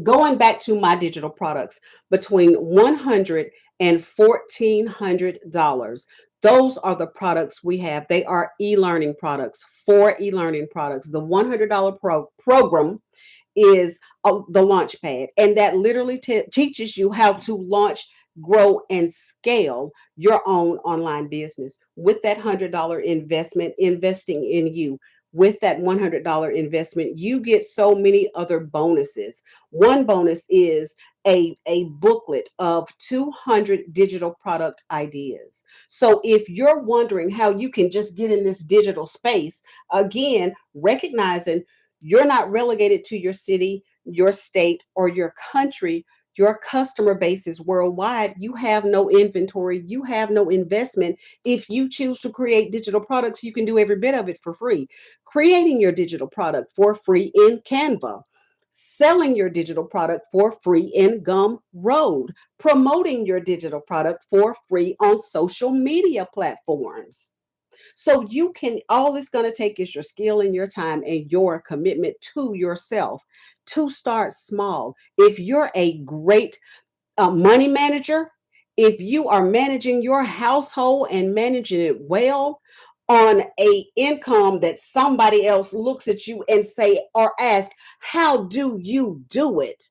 going back to my digital products, between $100 and $1,400, those are the products we have. They are e-learning products, 4 e-learning products. The $100 program is the launch pad, and that literally teaches you how to launch, grow, and scale your own online business with that $100 investment, investing in you. With that $100 investment, you get so many other bonuses. One bonus is a booklet of 200 digital product ideas. So if you're wondering how you can just get in this digital space, again, recognizing you're not relegated to your city, your state, or your country. Your customer base is worldwide. You have no inventory. You have no investment. If you choose to create digital products, you can do every bit of it for free. Creating your digital product for free in Canva, selling your digital product for free in Gumroad, promoting your digital product for free on social media platforms. So you can, all it's going to take is your skill and your time and your commitment to yourself to start small. If you're a great money manager, if you are managing your household and managing it well on a income that somebody else looks at you and say or ask, how do you do it?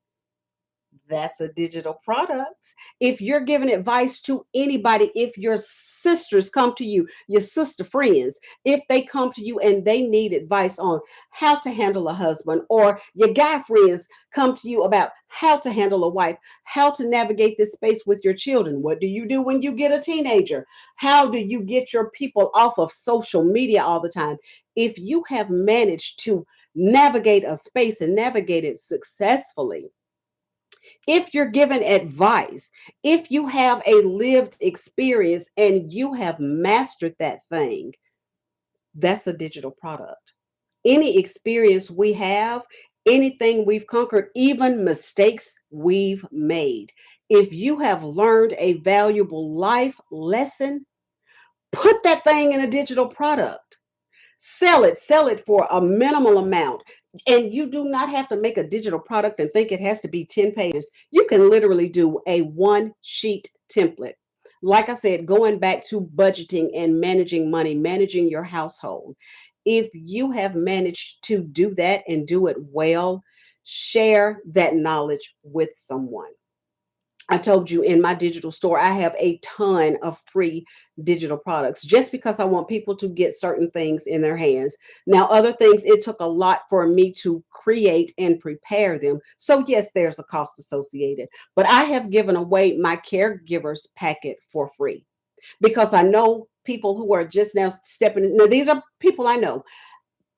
That's a digital product. If you're giving advice to anybody, if your sisters come to you, your sister friends, if they come to you and they need advice on how to handle a husband, or your guy friends come to you about how to handle a wife, how to navigate this space with your children, what do you do when you get a teenager? How do you get your people off of social media all the time? If you have managed to navigate a space and navigate it successfully, if you're given advice, if you have a lived experience and you have mastered that thing, that's a digital product. Any experience we have, anything we've conquered, even mistakes we've made, if you have learned a valuable life lesson, put that thing in a digital product. Sell it for a minimal amount. And you do not have to make a digital product and think it has to be 10 pages. You can literally do a one sheet template. Like I said, going back to budgeting and managing money, managing your household. If you have managed to do that and do it well, share that knowledge with someone. I told you in my digital store, I have a ton of free digital products just because I want people to get certain things in their hands. Now, other things, it took a lot for me to create and prepare them. So, yes, there's a cost associated, but I have given away my caregivers packet for free because I know people who are just now stepping in. Now, these are people I know,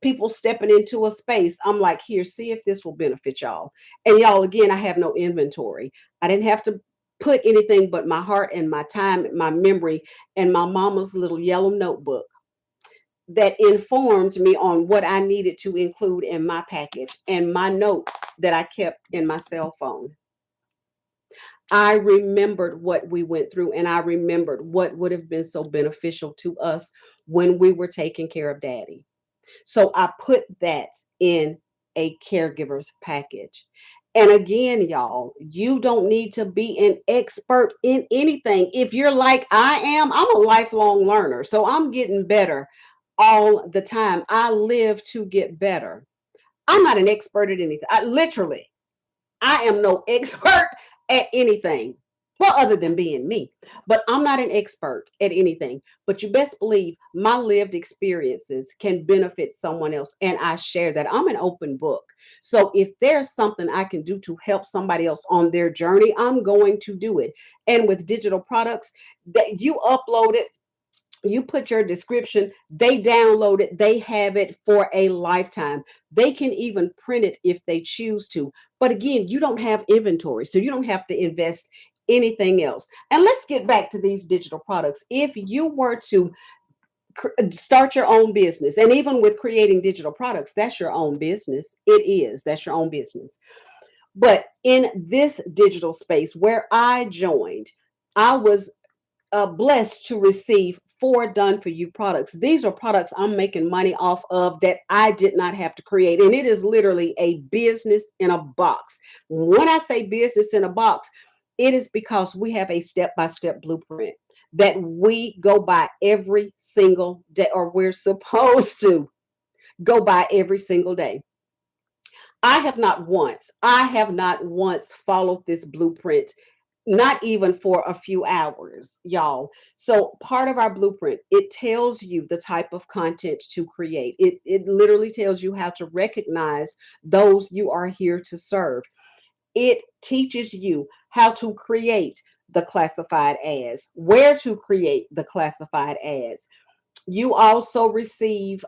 people stepping into a space. I'm like, here, see if this will benefit y'all. And y'all, again, I have no inventory. I didn't have to put anything but my heart and my time, my memory, and my mama's little yellow notebook that informed me on what I needed to include in my package and my notes that I kept in my cell phone. I remembered what we went through and I remembered what would have been so beneficial to us when we were taking care of daddy. So I put that in a caregiver's package. And again, y'all, you don't need to be an expert in anything. If you're like I am, I'm a lifelong learner. So I'm getting better all the time. I live to get better. I'm not an expert at anything. Literally, I am no expert at anything. Well, other than being me, but I'm not an expert at anything. But you best believe my lived experiences can benefit someone else. And I share that. I'm an open book. So if there's something I can do to help somebody else on their journey, I'm going to do it. And with digital products, that you upload it, you put your description, they download it, they have it for a lifetime. They can even print it if they choose to. But again, you don't have inventory, so you don't have to invest anything else. And let's get back to these digital products. If you were to start your own business, and even with creating digital products, that's your own business. It is, that's your own business. But in this digital space where I joined, I was blessed to receive four done for you products. These are products I'm making money off of that I did not have to create. And it is literally a business in a box. When I say business in a box, it is because we have a step by step blueprint that we go by every single day, or we're supposed to go by every single day. I have not once followed this blueprint, not even for a few hours, y'all. So part of our blueprint, it tells you the type of content to create. It literally tells you how to recognize those you are here to serve. It teaches you how to create the classified ads, where to create the classified ads. You also receive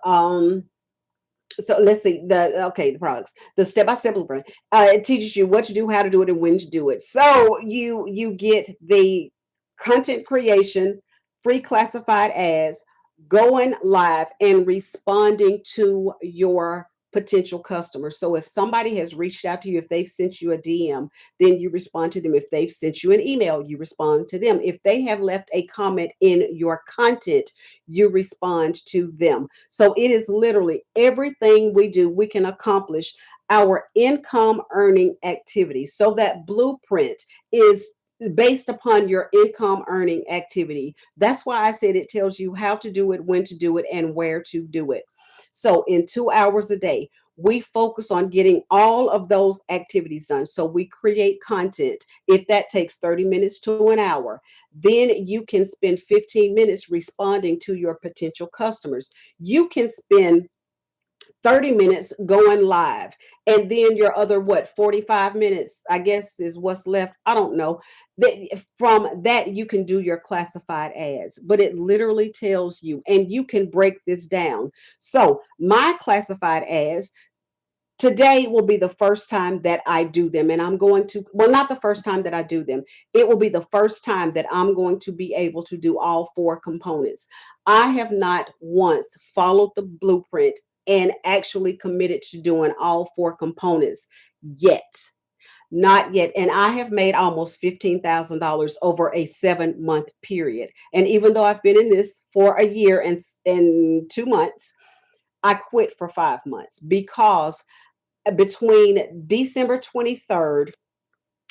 so let's see the products, the step-by-step blueprint. It teaches you what to do, how to do it, and when to do it. So you get the content creation, free classified ads, going live and responding to your potential customers. So if somebody has reached out to you, if they've sent you a DM, then you respond to them. If they've sent you an email, you respond to them. If they have left a comment in your content, you respond to them. So it is literally everything we do, we can accomplish our income earning activities. So that blueprint is based upon your income earning activity. That's why I said it tells you how to do it, when to do it, and where to do it. So in 2 hours a day, we focus on getting all of those activities done. So we create content. If that takes 30 minutes to an hour, then you can spend 15 minutes responding to your potential customers. You can spend 30 minutes going live, and then your other, what, 45 minutes, I guess, is what's left. I don't know. From that, you can do your classified ads, but it literally tells you, and you can break this down. So my classified ads, today will be the first time that I do them. And I'm going to, well, not the first time that I do them. It will be the first time that I'm going to be able to do all four components. I have not once followed the blueprint and actually committed to doing all four components yet. Not yet. And I have made almost $15,000 over a 7-month period. And even though I've been in this for a year and 2 months, I quit for 5 months because between December 23rd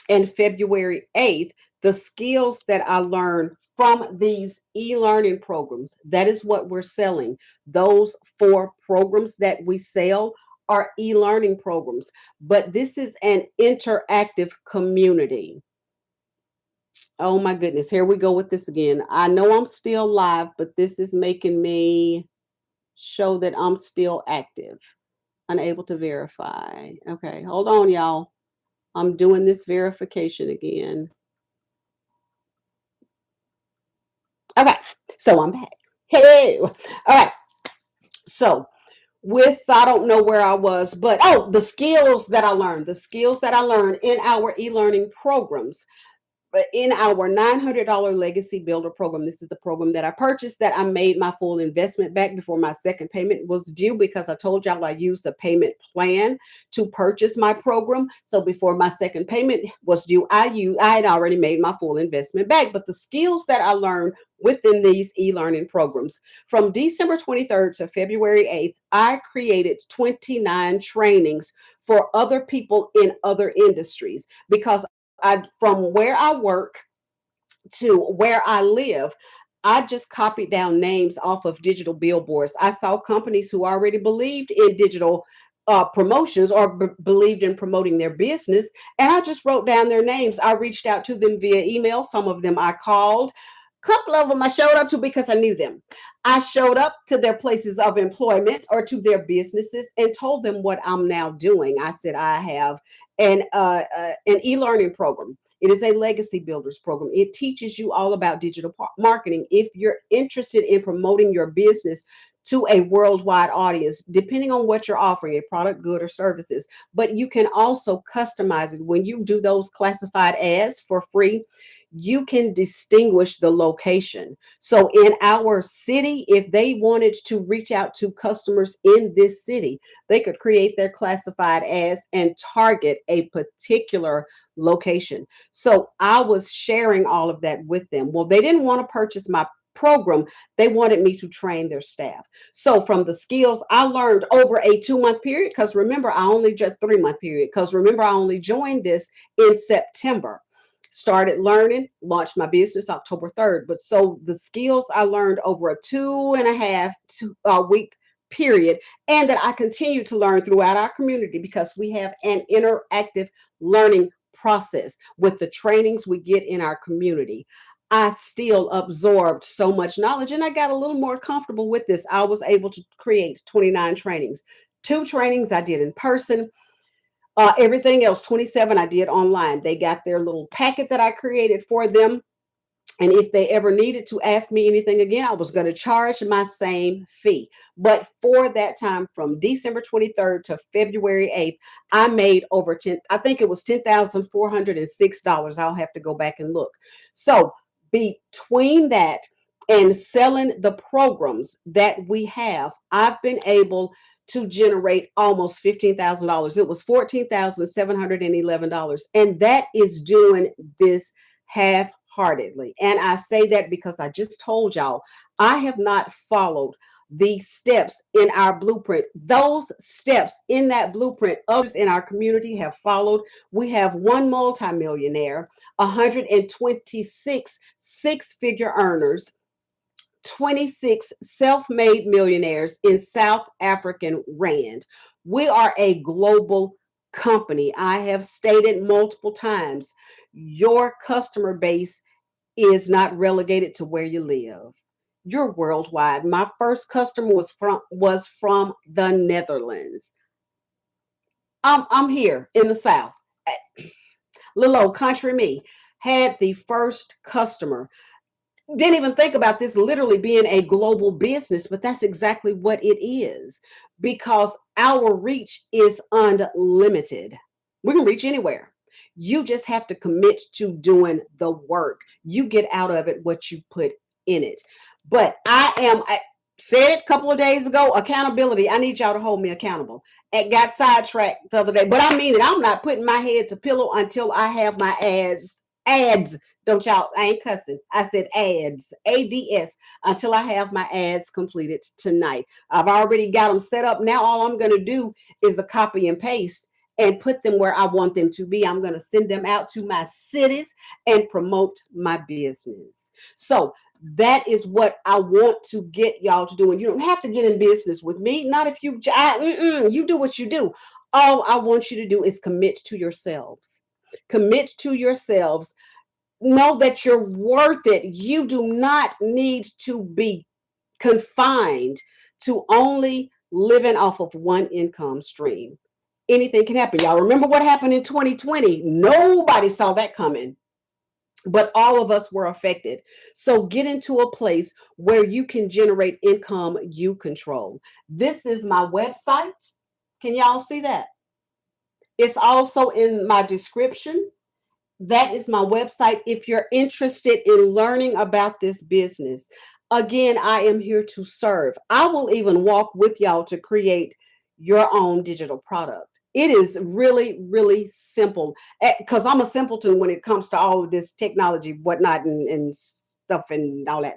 and February 8th, the skills that I learned from these e-learning programs, that is what we're selling. Those 4 programs that we sell are e-learning programs, but this is an interactive community. Oh my goodness, here we go with this again. I know I'm still live, but this is making me show that I'm still active. Unable to verify. Okay, hold on, y'all. I'm doing this verification again. Okay, so I'm back. Hey, all right. So with, I don't know where I was, but oh, the skills that I learned, in our e-learning programs. But in our $900 Legacy Builder program, this is the program that I purchased, that I made my full investment back before my second payment was due, because I told y'all I used the payment plan to purchase my program. So before my second payment was due, I had already made my full investment back. But the skills that I learned within these e-learning programs, from December 23rd to February 8th, I created 29 trainings for other people in other industries, because from where I work to where I live, I just copied down names off of digital billboards. I saw companies who already believed in digital promotions, or believed in promoting their business, and I just wrote down their names. I reached out to them via email. Some of them I called. A couple of them I showed up to because I knew them. I showed up to their places of employment or to their businesses and told them what I'm now doing. I said I have an e-learning program. It is a legacy builders program. It teaches you all about digital marketing. If you're interested in promoting your business to a worldwide audience, depending on what you're offering, a product, good, or services, but you can also customize it. When you do those classified ads for free, you can distinguish the location. So in our city, if they wanted to reach out to customers in this city, they could create their classified ads and target a particular location. So I was sharing all of that with them. Well, they didn't want to purchase my program. They wanted me to train their staff. So from the skills I learned over a 2-month period, because remember, I only just 3-month period, because remember, I only joined this in September. Started learning, launched my business October 3rd. But so the skills I learned over a 2.5 week period, and that I continue to learn throughout our community, because we have an interactive learning process with the trainings we get in our community. I still absorbed so much knowledge, and I got a little more comfortable with this. I was able to create 29 trainings. 2 trainings I did in person. Everything else, 27, I did online. They got their little packet that I created for them. And if they ever needed to ask me anything again, I was going to charge my same fee. But for that time, from December 23rd to February 8th, I made over 10, I think it was $10,406. I'll have to go back and look. So between that and selling the programs that we have, I've been able to generate almost $15,000. It was $14,711. And that is doing this half-heartedly. And I say that because I just told y'all, I have not followed the steps in our blueprint. Those steps in that blueprint, others in our community have followed. We have one multimillionaire, 126 six-figure earners, 26 self-made millionaires in South African Rand. We are a global company. I have stated multiple times, your customer base is not relegated to where you live. You're worldwide. My first customer was from the Netherlands. I'm here in the South. Little old country me had the first customer. Didn't even think about this literally being a global business, but that's exactly what it is, because our reach is unlimited. We can reach anywhere. You just have to commit to doing the work. You get out of it what you put in it. But I said it a couple of days ago, accountability. I need y'all to hold me accountable. It got sidetracked the other day, but I mean it. I'm not putting my head to pillow until I have my ads. Don't y'all, I ain't cussing. I said ads, ADS, until I have my ads completed tonight. I've already got them set up. Now all I'm going to do is the copy and paste and put them where I want them to be. I'm going to send them out to my cities and promote my business. So that is what I want to get y'all to do. And you don't have to get in business with me. Not if you do what you do. All I want you to do is commit to yourselves. Commit to yourselves. Know that you're worth it. You do not need to be confined to only living off of one income stream. Anything can happen. Y'all remember what happened in 2020? Nobody saw that coming, but all of us were affected. So get into a place where you can generate income you control. This is my website. Can y'all see that? It's also in my description. That is my website if you're interested in learning about this business. Again, I am here to serve. I will even walk with y'all to create your own digital product. It is really, really simple because I'm a simpleton when it comes to all of this technology, whatnot, and stuff and all that.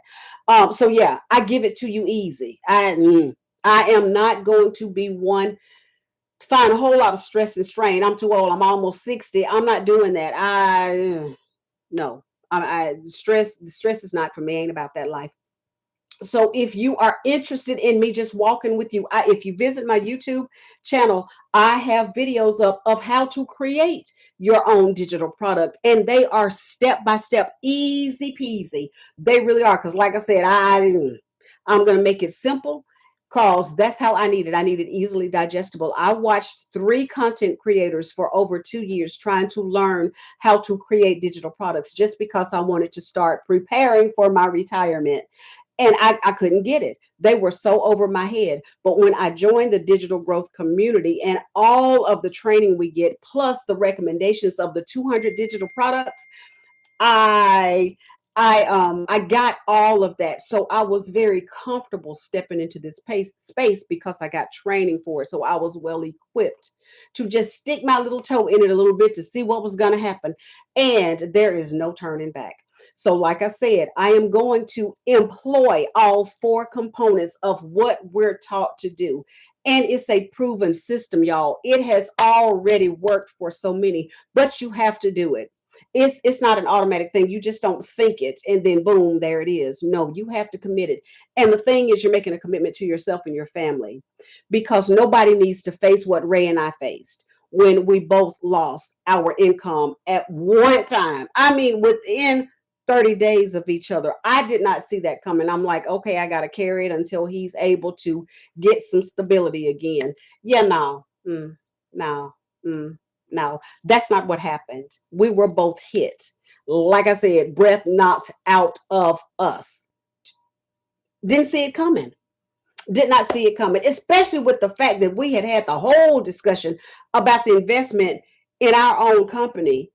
So yeah, I give it to you easy. I am not going to be one find a whole lot of stress and strain. I'm too old. I'm almost 60. I'm not doing that. No. Stress is not for me. Ain't about that life. So if you are interested in me just walking with you, if you visit my YouTube channel, I have videos up of how to create your own digital product, and they are step by step, easy peasy. They really are, because like I said, I'm going to make it simple, because that's how I need it. I need it easily digestible. I watched 3 content creators for over 2 years trying to learn how to create digital products, just because I wanted to start preparing for my retirement. And I couldn't get it. They were so over my head. But when I joined the digital growth community and all of the training we get, plus the recommendations of the 200 digital products, I I got all of that. So I was very comfortable stepping into this space because I got training for it. So I was well equipped to just stick my little toe in it a little bit to see what was going to happen. And there is no turning back. So, like I said, I am going to employ all 4 components of what we're taught to do. And it's a proven system, y'all. It has already worked for so many, but you have to do it. It's not an automatic thing. You just don't think it and then boom, there it is. No, you have to commit it. And the thing is, you're making a commitment to yourself and your family, because nobody needs to face what Ray and I faced when we both lost our income at one time. I mean, within 30 days of each other. I did not see that coming. I'm like, okay, I got to carry it until he's able to get some stability again. Yeah, no, no, no, that's not what happened. We were both hit. Like I said, breath knocked out of us. Didn't see it coming. Did not see it coming, especially with the fact that we had had the whole discussion about the investment in our own company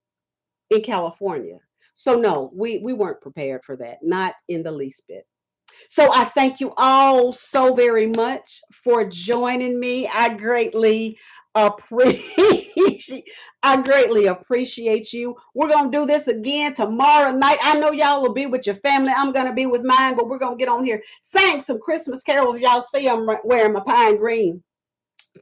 in California. So no, we weren't prepared for that, not in the least bit. So I thank you all so very much for joining me. Appreciate I greatly appreciate you. We're gonna do this again tomorrow night. I know y'all will be with your family. I'm gonna be with mine, but we're gonna get on here, sang some Christmas carols. Y'all see I'm wearing my pine green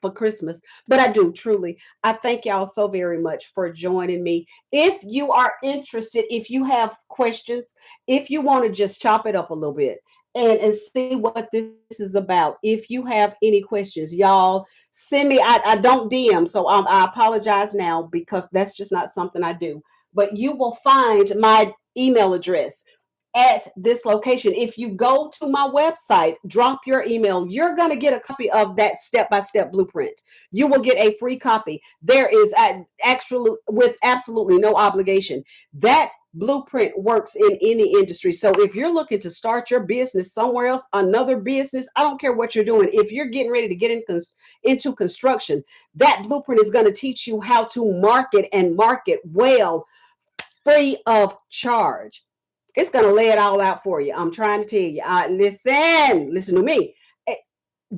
for Christmas. But I do truly. I thank y'all so very much for joining me. If you are interested, if you have questions, if you want to just chop it up a little bit and see what this is about, if you have any questions, y'all send me. I don't DM, so I apologize now because that's just not something I do. But you will find my email address at this location. If you go to my website, drop your email, you're going to get a copy of that step-by-step blueprint. You will get a free copy. There is actually with absolutely no obligation. That blueprint works in any industry. So if you're looking to start your business somewhere else, another business, I don't care what you're doing. If you're getting ready to get into construction, that blueprint is going to teach you how to market well, free of charge. It's going to lay it all out for you. I'm trying to tell you. Listen to me.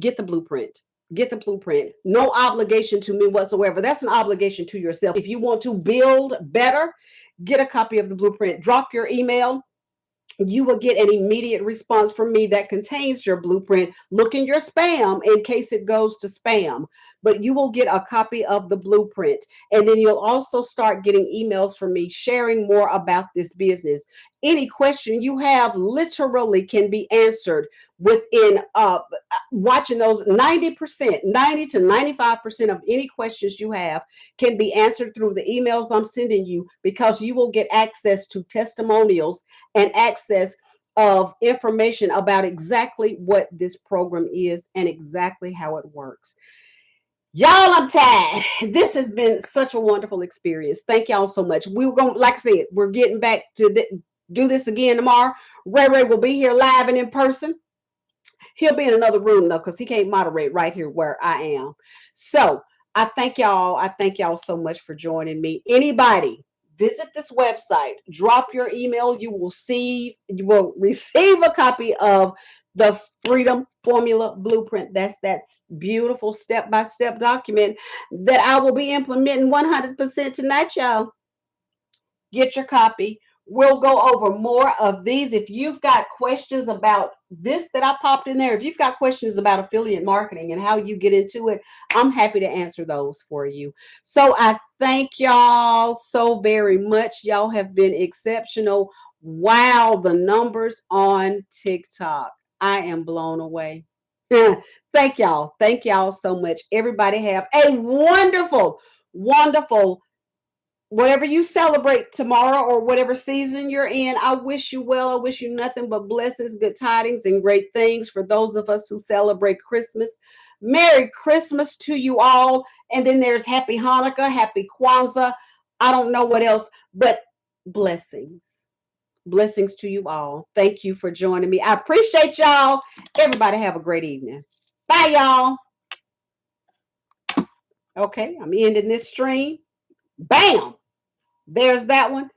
Get the blueprint. Get the blueprint. No obligation to me whatsoever. That's an obligation to yourself. If you want to build better, get a copy of the blueprint. Drop your email. You will get an immediate response from me that contains your blueprint. Look in your spam in case it goes to spam, but you will get a copy of the blueprint. And then you'll also start getting emails from me sharing more about this business. Any question you have literally can be answered within watching those 90%, 90 to 95% of any questions you have can be answered through the emails I'm sending you, because you will get access to testimonials and access of information about exactly what this program is and exactly how it works. Y'all, I'm tired. This has been such a wonderful experience. Thank y'all so much. We're going, like I said, we're getting back to do this again tomorrow. Ray will be here live and in person. He'll be in another room though, because he can't moderate right here where I am. So I thank y'all. I thank y'all so much for joining me. Anybody, visit this website, drop your email. You will receive a copy of the Freedom Formula Blueprint. That's beautiful step-by-step document that I will be implementing 100% tonight, y'all. Get your copy. We'll go over more of these. If you've got questions about this that I popped in there, if you've got questions about affiliate marketing and how you get into it, I'm happy to answer those for you. So I thank y'all so very much. Y'all have been exceptional. Wow, the numbers on TikTok. I am blown away. Thank y'all. Thank y'all so much. Everybody have a wonderful, wonderful whatever you celebrate tomorrow or whatever season you're in. I wish you well. I wish you nothing but blessings, good tidings, and great things. For those of us who celebrate Christmas, Merry Christmas to you all. And then there's Happy Hanukkah, Happy Kwanzaa. I don't know what else, but blessings. Blessings to you all. Thank you for joining me. I appreciate y'all. Everybody have a great evening. Bye, y'all. Okay, I'm ending this stream. Bam! There's that one.